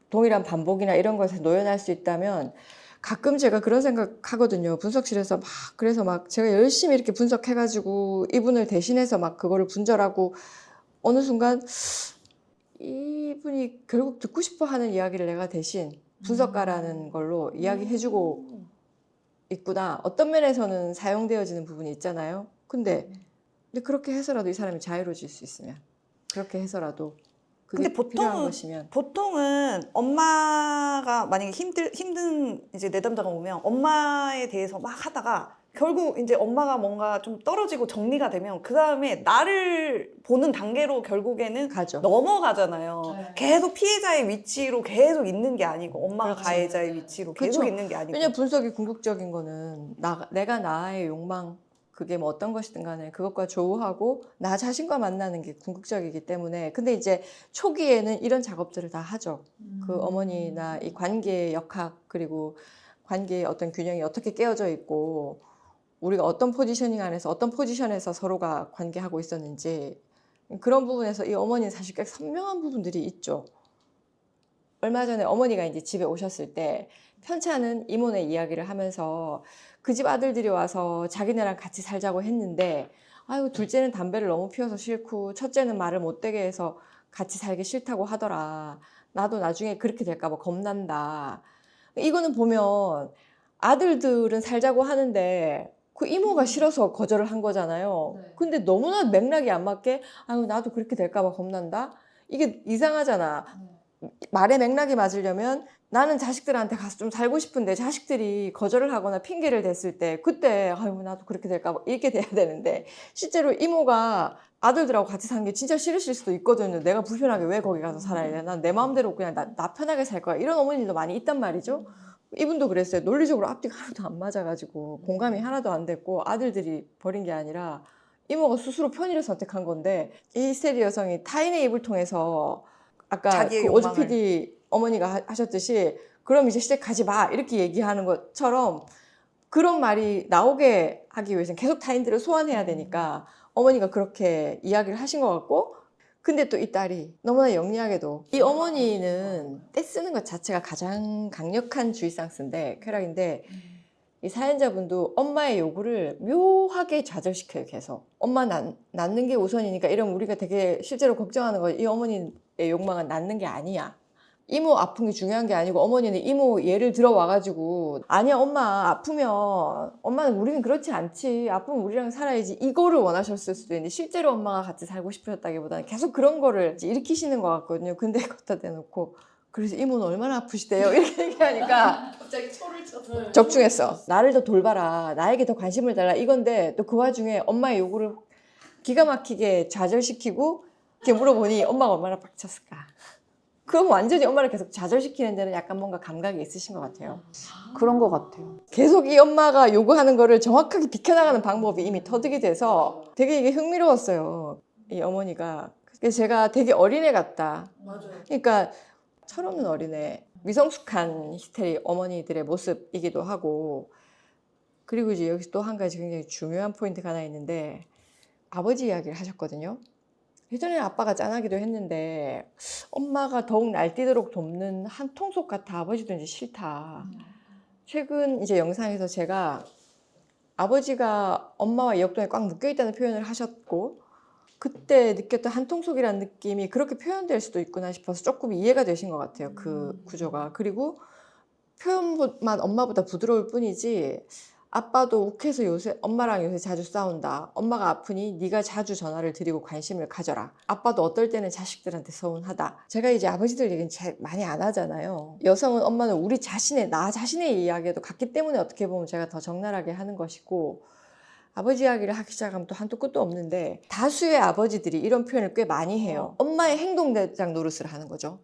동일한 반복이나 이런 것에 노연할 수 있다면 가끔 제가 그런 생각하거든요. 분석실에서 그래서 제가 열심히 이렇게 분석해가지고 이분을 대신해서 그거를 분절하고 어느 순간 이분이 결국 듣고 싶어 하는 이야기를 내가 대신 분석가라는 걸로 이야기해주고 있구나. 어떤 면에서는 사용되어지는 부분이 있잖아요. 근데 그렇게 해서라도 이 사람이 자유로워질 수 있으면 그렇게 해서라도 그게 근데 보통은- 필요한 것이면 보통은 엄마가 만약에 힘든 이제 내담자가 오면 엄마에 대해서 막 하다가 결국 이제 엄마가 뭔가 좀 떨어지고 정리가 되면 그 다음에 나를 보는 단계로 결국에는 가죠. 넘어가잖아요. 네. 계속 피해자의 위치로 계속 있는 게 아니고 엄마가 그렇죠. 가해자의 위치로 계속 그렇죠. 있는 게 아니고. 왜냐면 분석이 궁극적인 거는 내가 나의 욕망 그게 뭐 어떤 것이든 간에 그것과 조우하고 나 자신과 만나는 게 궁극적이기 때문에 근데 이제 초기에는 이런 작업들을 다 하죠. 그 어머니나 이 관계의 역학 그리고 관계의 어떤 균형이 어떻게 깨어져 있고 우리가 어떤 포지셔닝 안에서 어떤 포지션에서 서로가 관계하고 있었는지 그런 부분에서 이 어머니는 사실 꽤 선명한 부분들이 있죠. 얼마 전에 어머니가 이제 집에 오셨을 때 편찮은 이모네 이야기를 하면서 그 집 아들들이 와서 자기네랑 같이 살자고 했는데 아유 둘째는 담배를 너무 피워서 싫고 첫째는 말을 못되게 해서 같이 살기 싫다고 하더라. 나도 나중에 그렇게 될까 봐 겁난다. 이거는 보면 아들들은 살자고 하는데 그 이모가 싫어서 거절을 한 거잖아요. 네. 근데 너무나 맥락이 안 맞게 아유 나도 그렇게 될까 봐 겁난다. 이게 이상하잖아. 말의 맥락이 맞으려면 나는 자식들한테 가서 좀 살고 싶은데 자식들이 거절을 하거나 핑계를 댔을 때 그때 아유 나도 그렇게 될까 봐 이렇게 돼야 되는데 실제로 이모가 아들들하고 같이 사는 게 진짜 싫으실 수도 있거든요. 내가 불편하게 왜 거기 가서 살아야 돼? 난 내 마음대로 그냥 나 편하게 살 거야. 이런 어머니들도 많이 있단 말이죠. 이분도 그랬어요. 논리적으로 앞뒤가 하나도 안 맞아가지고 공감이 하나도 안 됐고 아들들이 버린 게 아니라 이모가 스스로 편의를 선택한 건데 이 히스테리 여성이 타인의 입을 통해서 아까 자기의 그 오주 욕망을. PD 어머니가 하셨듯이 그럼 이제 시댁 가지 마 이렇게 얘기하는 것처럼 그런 말이 나오게 하기 위해서는 계속 타인들을 소환해야 되니까 어머니가 그렇게 이야기를 하신 것 같고 근데 또 이 딸이 너무나 영리하게도 이 어머니는 떼쓰는 것 자체가 가장 강력한 주의상스인데 쾌락인데 이 사연자분도 엄마의 요구를 묘하게 좌절시켜요 계속 엄마 낳는 게 우선이니까 이러면 우리가 되게 실제로 걱정하는 거 이 어머니의 욕망은 낳는 게 아니야 이모 아픈 게 중요한 게 아니고 어머니는 이모 예를 들어와가지고 아니야 엄마 아프면 엄마는 우리는 그렇지 않지 아프면 우리랑 살아야지 이거를 원하셨을 수도 있는데 실제로 엄마가 같이 살고 싶으셨다기보다는 계속 그런 거를 이제 일으키시는 것 같거든요 근데 걷다 대놓고 그래서 이모는 얼마나 아프시대요 이렇게 얘기하니까 갑자기 초를 쳤어요. 적중했어 나를 더 돌봐라 나에게 더 관심을 달라 이건데 또 그 와중에 엄마의 요구를 기가 막히게 좌절시키고 이렇게 물어보니 엄마가 얼마나 빡쳤을까 그럼 완전히 엄마를 계속 좌절시키는 데는 약간 뭔가 감각이 있으신 것 같아요. 그런 것 같아요. 계속 이 엄마가 요구하는 거를 정확하게 비켜나가는 방법이 이미 터득이 돼서 되게 이게 흥미로웠어요. 이 어머니가. 그래서 제가 되게 어린애 같다. 맞아요. 그러니까 철없는 어린애, 미성숙한 히스테리 어머니들의 모습이기도 하고 그리고 이제 여기서 또 한 가지 굉장히 중요한 포인트가 하나 있는데 아버지 이야기를 하셨거든요. 예전에 아빠가 짠하기도 했는데 엄마가 더욱 날뛰도록 돕는 한 통속 같아 아버지도 이제 싫다. 최근 이제 영상에서 제가 아버지가 엄마와 옆동에 꽉 묶여있다는 표현을 하셨고 그때 느꼈던 한 통속이라는 느낌이 그렇게 표현될 수도 있구나 싶어서 조금 이해가 되신 것 같아요. 그 구조가. 그리고 표현만 엄마보다 부드러울 뿐이지 아빠도 욱해서 요새 엄마랑 요새 자주 싸운다. 엄마가 아프니 네가 자주 전화를 드리고 관심을 가져라. 아빠도 어떨 때는 자식들한테 서운하다. 제가 이제 아버지들 얘기는 잘 많이 안 하잖아요. 여성은 엄마는 우리 자신의 나 자신의 이야기도 같기 때문에 어떻게 보면 제가 더 적나라하게 하는 것이고 아버지 이야기를 하기 시작하면 또 한도 끝도 없는데 다수의 아버지들이 이런 표현을 꽤 많이 해요. 엄마의 행동대장 노릇을 하는 거죠.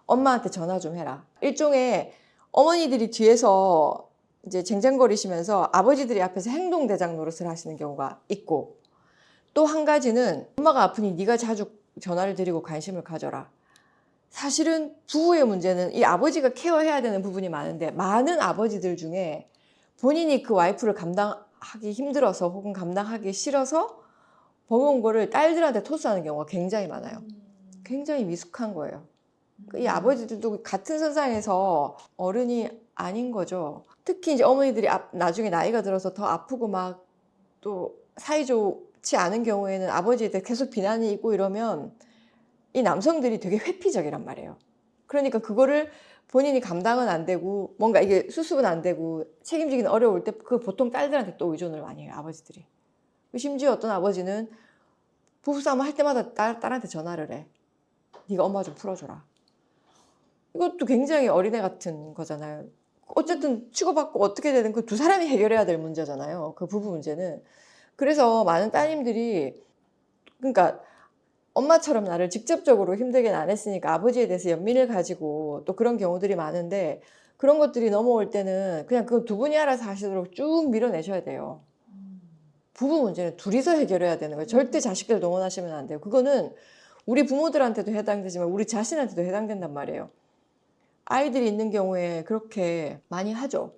엄마한테 전화 좀 해라. 일종의 어머니들이 뒤에서 이제 쟁쟁거리시면서 아버지들이 앞에서 행동대장 노릇을 하시는 경우가 있고 또 한 가지는 엄마가 아프니 네가 자주 전화를 드리고 관심을 가져라. 사실은 부부의 문제는 이 아버지가 케어해야 되는 부분이 많은데 많은 아버지들 중에 본인이 그 와이프를 감당하기 힘들어서 혹은 감당하기 싫어서 버거운 거를 딸들한테 토스하는 경우가 굉장히 많아요. 굉장히 미숙한 거예요. 이 아버지들도 같은 선상에서 어른이 아닌 거죠. 특히 이제 어머니들이 나중에 나이가 들어서 더 아프고 막 또 사이좋지 않은 경우에는 아버지한테 계속 비난이 있고 이러면 이 남성들이 되게 회피적이란 말이에요. 그러니까 그거를 본인이 감당은 안 되고 뭔가 이게 수습은 안 되고 책임지기는 어려울 때 그 보통 딸들한테 또 의존을 많이 해요, 아버지들이. 심지어 어떤 아버지는 부부싸움 할 때마다 딸한테 전화를 해. 네가 엄마 좀 풀어줘라. 이것도 굉장히 어린애 같은 거잖아요. 어쨌든 치고받고 어떻게 되든 그 두 사람이 해결해야 될 문제잖아요. 그 부부 문제는. 그래서 많은 따님들이 그러니까 엄마처럼 나를 직접적으로 힘들게는 안 했으니까 아버지에 대해서 연민을 가지고 또 그런 경우들이 많은데 그런 것들이 넘어올 때는 그냥 그 두 분이 알아서 하시도록 쭉 밀어내셔야 돼요. 부부 문제는 둘이서 해결해야 되는 거예요. 절대 자식들 동원하시면 안 돼요. 그거는 우리 부모들한테도 해당되지만 우리 자신한테도 해당된단 말이에요. 아이들이 있는 경우에 그렇게 많이 하죠.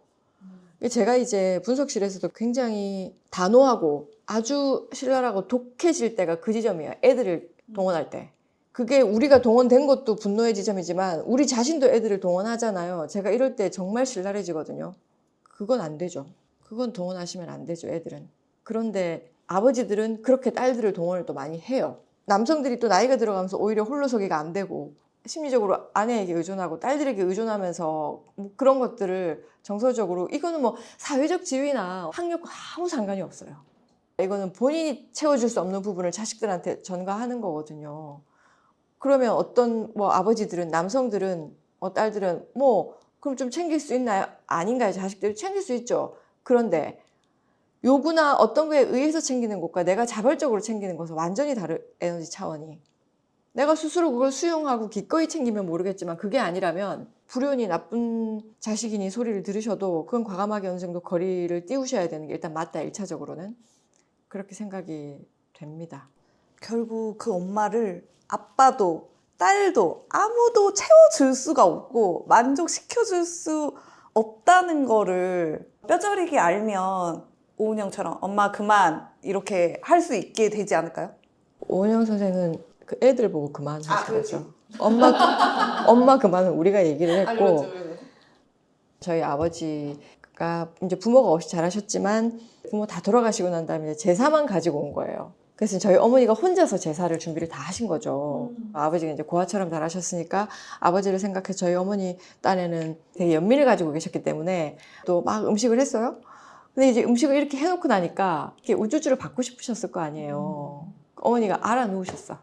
제가 이제 분석실에서도 굉장히 단호하고 아주 신랄하고 독해질 때가 그 지점이에요. 애들을 동원할 때. 그게 우리가 동원된 것도 분노의 지점이지만 우리 자신도 애들을 동원하잖아요. 제가 이럴 때 정말 신랄해지거든요. 그건 안 되죠. 그건 동원하시면 안 되죠, 애들은. 그런데 아버지들은 그렇게 딸들을 동원을 또 많이 해요. 남성들이 또 나이가 들어가면서 오히려 홀로서기가 안 되고 심리적으로 아내에게 의존하고 딸들에게 의존하면서 뭐 그런 것들을 정서적으로 이거는 뭐 사회적 지위나 학력과 아무 상관이 없어요. 이거는 본인이 채워줄 수 없는 부분을 자식들한테 전가하는 거거든요. 그러면 어떤 뭐 아버지들은 남성들은 딸들은 뭐 그럼 좀 챙길 수 있나요? 아닌가요? 자식들이 챙길 수 있죠. 그런데 요구나 어떤 거에 의해서 챙기는 것과 내가 자발적으로 챙기는 것은 완전히 다른 에너지 차원이. 내가 스스로 그걸 수용하고 기꺼이 챙기면 모르겠지만 그게 아니라면 불효니 나쁜 자식이니 소리를 들으셔도 그건 과감하게 어느 정도 거리를 띄우셔야 되는 게 일단 맞다, 1차적으로는. 그렇게 생각이 됩니다. 결국 그 엄마를 아빠도 딸도 아무도 채워줄 수가 없고 만족시켜줄 수 없다는 거를 뼈저리게 알면 오은영처럼 엄마 그만 이렇게 할 수 있게 되지 않을까요? 오은영 선생은 그 애들 보고 그만 하시더라고요. 엄마 그만은 우리가 얘기를 했고 저희 아버지가 이제 부모가 없이 자라셨지만 부모 다 돌아가시고 난 다음에 제사만 가지고 온 거예요. 그래서 저희 어머니가 혼자서 제사를 준비를 다 하신 거죠. 아버지가 이제 고아처럼 자라셨으니까 아버지를 생각해 저희 어머니 딴에는 되게 연민을 가지고 계셨기 때문에 또 막 음식을 했어요. 근데 이제 음식을 이렇게 해놓고 나니까 이렇게 우쭈쭈를 받고 싶으셨을 거 아니에요. 어머니가 알아 누우셨어.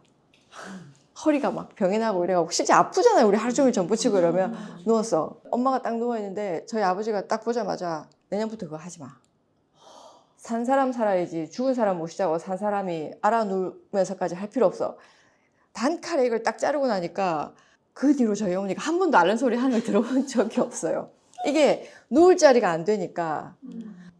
허리가 막 병이 나고 이래가지고 진짜 아프잖아요. 우리 하루 종일 전부 치고 이러면 누웠어. 엄마가 딱 누워있는데 저희 아버지가 딱 보자마자 내년부터 그거 하지 마. 산 사람 살아야지 죽은 사람 모시자고 산 사람이 알아 누우면서까지 할 필요 없어. 단칼에 이걸 딱 자르고 나니까 그 뒤로 저희 어머니가 한 번도 앓는 소리 하는 걸 들어본 적이 없어요. 이게 누울 자리가 안 되니까.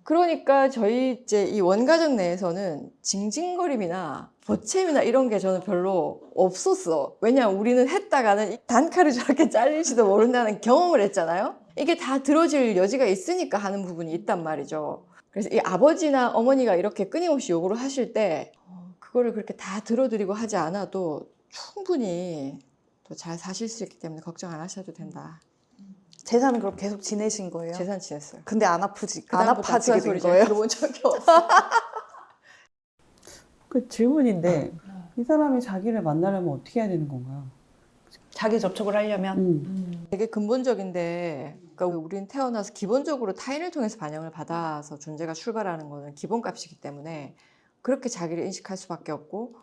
그러니까 저희 이제 이 원가정 내에서는 징징거림이나 보채임이나 이런 게 저는 별로 없었어. 왜냐 우리는 했다가는 단칼을 저렇게 잘릴지도 모른다는 경험을 했잖아요. 이게 다 들어질 여지가 있으니까 하는 부분이 있단 말이죠. 그래서 이 아버지나 어머니가 이렇게 끊임없이 요구를 하실 때 그거를 그렇게 다 들어드리고 하지 않아도 충분히 또 잘 사실 수 있기 때문에 걱정 안 하셔도 된다. 제사는 그럼 계속 지내신 거예요? 재산 지냈어요. 근데 안 아프지? 안 그다음부터 아파지게 아프다는 된 소리 거예요? 들어본 적이 없어. 그 질문인데 이 사람이 자기를 만나려면 어떻게 해야 되는 건가요? 자기 접촉을 하려면 되게 근본적인데 그러니까 우리는 태어나서 기본적으로 타인을 통해서 반영을 받아서 존재가 출발하는 거는 기본값이기 때문에 그렇게 자기를 인식할 수밖에 없고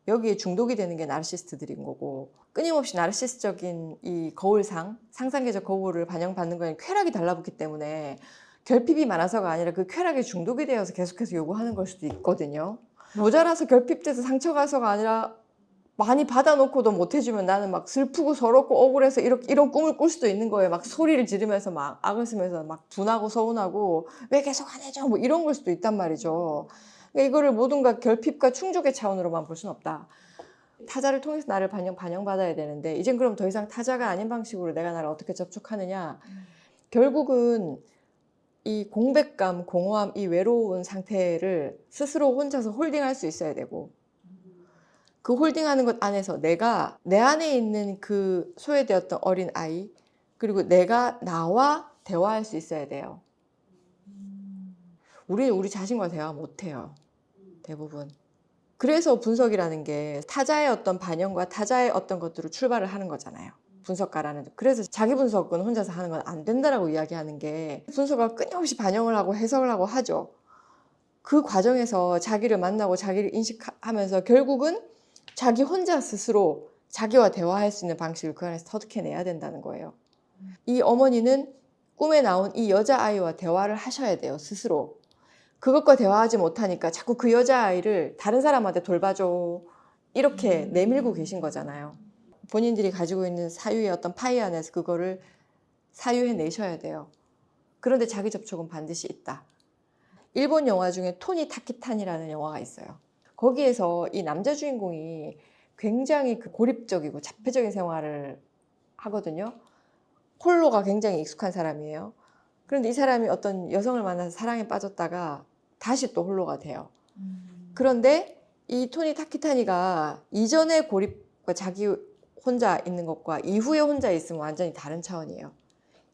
여기에 중독이 되는 게 나르시스트들인 거고 끊임없이 나르시스적인 이 거울상, 상상계적 거울을 반영받는 거에는 쾌락이 달라붙기 때문에 결핍이 많아서가 아니라 그 쾌락에 중독이 되어서 계속해서 요구하는 걸 수도 있거든요. 모자라서 결핍돼서 상처가서가 아니라 많이 받아놓고도 못 해주면 나는 막 슬프고 서럽고 억울해서 이런 꿈을 꿀 수도 있는 거예요. 막 소리를 지르면서 막 악을 쓰면서 막 분하고 서운하고 왜 계속 안 해줘 뭐 이런 걸 수도 있단 말이죠. 그러니까 이거를 모든가 결핍과 충족의 차원으로만 볼 수는 없다. 타자를 통해서 나를 반영받아야 되는데 이젠 그럼 더 이상 타자가 아닌 방식으로 내가 나를 어떻게 접촉하느냐. 결국은 이 공백감, 공허함, 이 외로운 상태를 스스로 혼자서 홀딩할 수 있어야 되고 그 홀딩하는 것 안에서 내가 내 안에 있는 그 소외되었던 어린 아이 그리고 내가 나와 대화할 수 있어야 돼요. 우리는 우리 자신과 대화 못해요. 대부분. 그래서 분석이라는 게 타자의 어떤 반영과 타자의 어떤 것들을 출발을 하는 거잖아요. 분석가라는. 그래서 자기 분석은 혼자서 하는 건 안 된다라고 이야기하는 게 분석가 끊임없이 반영을 하고 해석을 하고 하죠. 그 과정에서 자기를 만나고 자기를 인식하면서 결국은 자기 혼자 스스로 자기와 대화할 수 있는 방식을 그 안에서 터득해내야 된다는 거예요. 이 어머니는 꿈에 나온 이 여자아이와 대화를 하셔야 돼요, 스스로. 그것과 대화하지 못하니까 자꾸 그 여자아이를 다른 사람한테 돌봐줘 이렇게 내밀고 계신 거잖아요. 본인들이 가지고 있는 사유의 어떤 파이 안에서 그거를 사유해내셔야 돼요. 그런데 자기 접촉은 반드시 있다. 일본 영화 중에 토니 타키탄이라는 영화가 있어요. 거기에서 이 남자 주인공이 굉장히 고립적이고 자폐적인 생활을 하거든요. 홀로가 굉장히 익숙한 사람이에요. 그런데 이 사람이 어떤 여성을 만나서 사랑에 빠졌다가 다시 또 홀로가 돼요. 그런데 이 토니 타키타니가 이전의 고립과 자기 혼자 있는 것과 이후에 혼자 있으면 완전히 다른 차원이에요.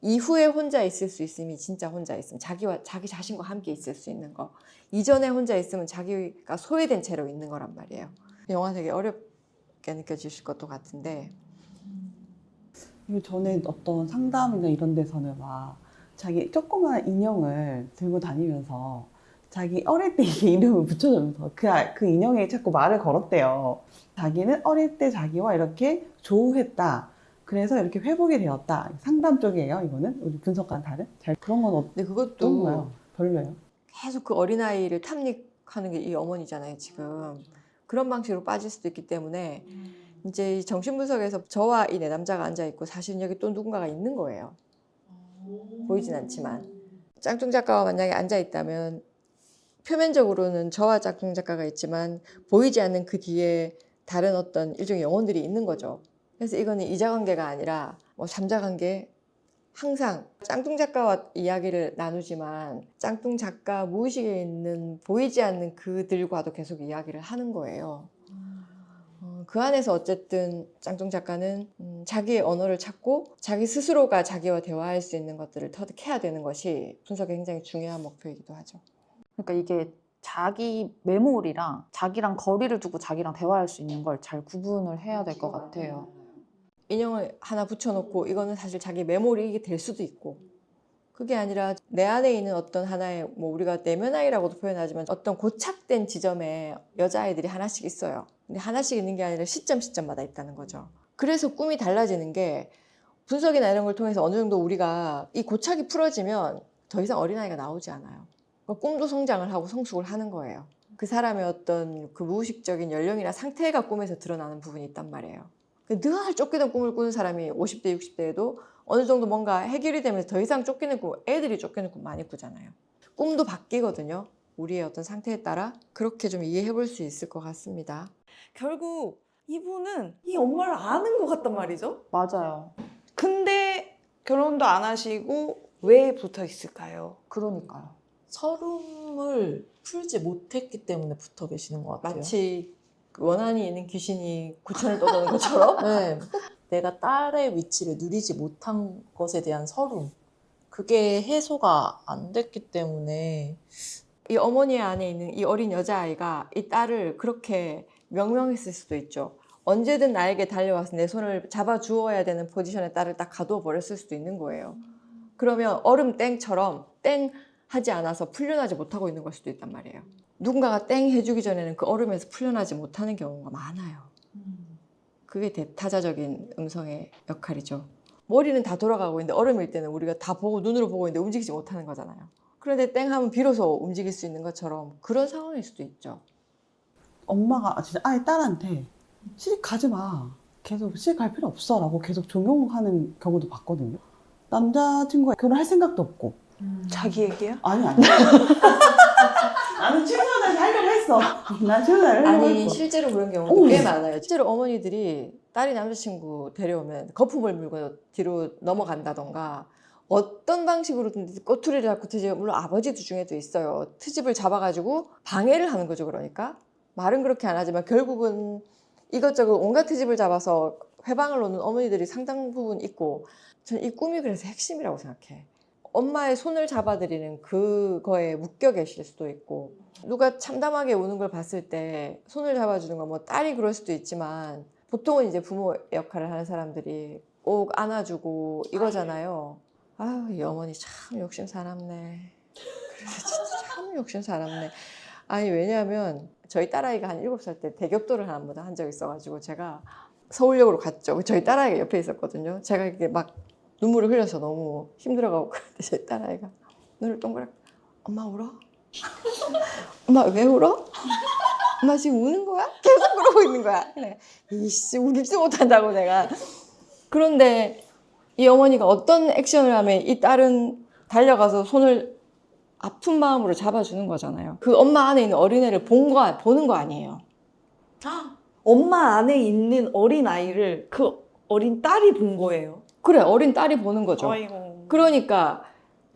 이후에 혼자 있을 수 있음이 진짜 혼자 있음. 자기 자신과 함께 있을 수 있는 거. 이전에 혼자 있으면 자기가 소외된 채로 있는 거란 말이에요. 영화 되게 어렵게 느껴지실 것도 같은데. 이거 전에 어떤 상담이나 이런 데서는 막 자기 조그만 인형을 들고 다니면서 자기 어릴 때 이름을 붙여주면서 그 인형에 자꾸 말을 걸었대요. 자기는 어릴 때 자기와 이렇게 조우했다. 그래서 이렇게 회복이 되었다. 상담 쪽이에요, 이거는? 우리 분석과는 다른? 그런 건 근데 그것도 어떤가요? 별로예요? 계속 그 어린아이를 탐닉하는 게 이 어머니잖아요, 지금. 그런 방식으로 빠질 수도 있기 때문에 이제 이 정신분석에서 저와 이 내담자가 앉아있고 사실은 여기 또 누군가가 있는 거예요. 보이진 않지만. 짱뚱 작가와 만약에 앉아있다면 표면적으로는 저와 짱뚱 작가가 있지만 보이지 않는 그 뒤에 다른 어떤 일종의 영혼들이 있는 거죠. 그래서 이거는 이자관계가 아니라 뭐 삼자관계, 항상 짱뚱 작가와 이야기를 나누지만 짱뚱 작가 무의식에 있는 보이지 않는 그들과도 계속 이야기를 하는 거예요. 그 안에서 어쨌든 짱뚱 작가는 자기의 언어를 찾고 자기 스스로가 자기와 대화할 수 있는 것들을 터득해야 되는 것이 분석의 굉장히 중요한 목표이기도 하죠. 그러니까 이게 자기 메모리랑 자기랑 거리를 두고 자기랑 대화할 수 있는 걸 잘 구분을 해야 될 것 같아요. 인형을 하나 붙여놓고 이거는 사실 자기 메모리 될 수도 있고 그게 아니라 내 안에 있는 어떤 하나의 뭐 우리가 내면아이라고도 표현하지만 어떤 고착된 지점에 여자아이들이 하나씩 있어요. 근데 하나씩 있는 게 아니라 시점마다 있다는 거죠. 그래서 꿈이 달라지는 게 분석이나 이런 걸 통해서 어느 정도 우리가 이 고착이 풀어지면 더 이상 어린아이가 나오지 않아요. 꿈도 성장을 하고 성숙을 하는 거예요. 그 사람의 어떤 그 무의식적인 연령이나 상태가 꿈에서 드러나는 부분이 있단 말이에요. 늘 쫓기던 꿈을 꾸는 사람이 50대, 60대에도 어느 정도 뭔가 해결이 되면서 더 이상 쫓기는 꿈, 애들이 쫓기는 꿈 많이 꾸잖아요. 꿈도 바뀌거든요. 우리의 어떤 상태에 따라 그렇게 좀 이해해 볼 수 있을 것 같습니다. 결국 이분은 이 엄마를 아는 것 같단 말이죠. 맞아요. 근데 결혼도 안 하시고 왜 붙어 있을까요? 그러니까요. 서름을 풀지 못했기 때문에 붙어 계시는 것 같아요. 마치 원한이 있는 귀신이 구천을 떠도는 것처럼 네. 내가 딸의 위치를 누리지 못한 것에 대한 서름. 그게 해소가 안 됐기 때문에 이 어머니 안에 있는 이 어린 여자아이가 이 딸을 그렇게 명명했을 수도 있죠. 언제든 나에게 달려와서 내 손을 잡아주어야 되는 포지션에 딸을 딱 가두어 버렸을 수도 있는 거예요. 그러면 얼음 땡처럼 땡 하지 않아서 풀려나지 못하고 있는 걸 수도 있단 말이에요. 누군가가 땡 해주기 전에는 그 얼음에서 풀려나지 못하는 경우가 많아요. 그게 대타자적인 음성의 역할이죠. 머리는 다 돌아가고 있는데 얼음일 때는 우리가 다 보고 눈으로 보고 있는데 움직이지 못하는 거잖아요. 그런데 땡 하면 비로소 움직일 수 있는 것처럼 그런 상황일 수도 있죠. 엄마가 진짜 아예 딸한테 시집 가지 마. 계속 시집 갈 필요 없어. 라고 계속 종용하는 경우도 봤거든요. 남자친구가 결혼할 생각도 없고. 자기 얘기야? 아니. 나는 최선을 다해서 하려고 했어. 난 최선을 다해서 하려고 아니 했어. 실제로 그런 경우도 꽤 많아요. 실제로 어머니들이 딸이 남자친구 데려오면 거품을 물고 뒤로 넘어간다던가 어떤 방식으로든 꼬투리를 잡고 트집, 물론 아버지도 중에도 있어요. 트집을 잡아가지고 방해를 하는 거죠. 그러니까 말은 그렇게 안 하지만 결국은 이것저것 온갖 트집을 잡아서 회방을 놓는 어머니들이 상당 부분 있고 저는 이 꿈이 그래서 핵심이라고 생각해. 엄마의 손을 잡아드리는 그거에 묶여 계실 수도 있고 누가 참담하게 우는 걸 봤을 때 손을 잡아주는 건 뭐 딸이 그럴 수도 있지만 보통은 이제 부모 역할을 하는 사람들이 꼭 안아주고 이거잖아요. 아유, 이 어머니 참 욕심 사납네. 그래서 진짜 참 욕심 사납네. 아니, 왜냐하면 저희 딸아이가 한 7살 때 대격돌을 한 적이 있어가지고 제가 서울역으로 갔죠. 저희 딸아이가 옆에 있었거든요. 제가 이렇게 막 눈물을 흘려서 너무 힘들어가고 그런데 저희 딸아이가 눈을 동그랗게 엄마 울어? 엄마 왜 울어? 엄마 지금 우는 거야? 계속 그러고 있는 거야. 그래. 이씨, 울지도 못한다고 내가. 그런데 이 어머니가 어떤 액션을 하면 이 딸은 달려가서 손을 아픈 마음으로 잡아주는 거잖아요. 그 엄마 안에 있는 어린애를 보는 거 아니에요. 엄마 안에 있는 어린 아이를 그 어린 딸이 본 거예요. 그래, 어린 딸이 보는 거죠. 아이고. 그러니까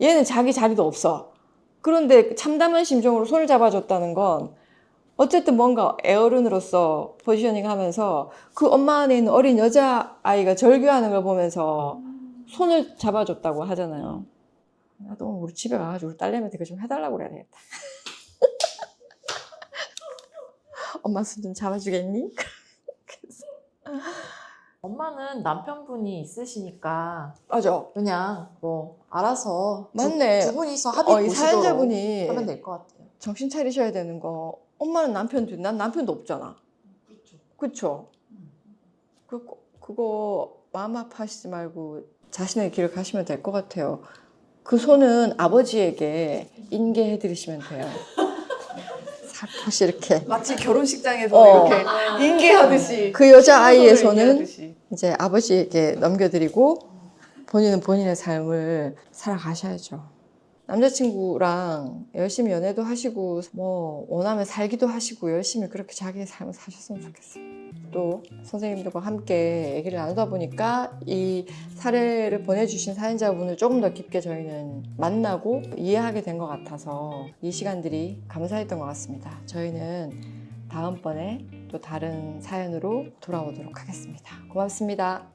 얘는 자기 자리도 없어. 그런데 참담한 심정으로 손을 잡아줬다는 건 어쨌든 뭔가 애어른으로서 포지셔닝 하면서 그 엄마 안에 있는 어린 여자아이가 절규하는 걸 보면서 손을 잡아줬다고 하잖아요. 나도 우리 집에 가가지고 우리 딸내미한테 그거 좀 해달라고 그래야 되겠다. 엄마 손 좀 잡아주겠니? 그래서. 엄마는 남편분이 있으시니까 맞아. 그냥 뭐 알아서 맞네. 두 분이서 합의 이 보시도록 사연자분이 하면 될 것 같아요. 정신 차리셔야 되는 거. 엄마는 남편도, 난 남편도 없잖아. 그쵸? 그거 마음 아파하시지 말고 자신의 길을 가시면 될 것 같아요. 그 손은 아버지에게 인계해 드리시면 돼요. 살포시 이렇게. 마치 결혼식장에서 이렇게 인계하듯이. 그 여자아이의 손을 손은 인계하듯이. 이제 아버지에게 넘겨드리고 본인은 본인의 삶을 살아가셔야죠. 남자친구랑 열심히 연애도 하시고 뭐 원하면 살기도 하시고 열심히 그렇게 자기의 삶을 사셨으면 좋겠어요. 또 선생님들과 함께 얘기를 나누다 보니까 이 사례를 보내주신 사연자분을 조금 더 깊게 저희는 만나고 이해하게 된 것 같아서 이 시간들이 감사했던 것 같습니다. 저희는 다음번에 또 다른 사연으로 돌아오도록 하겠습니다. 고맙습니다.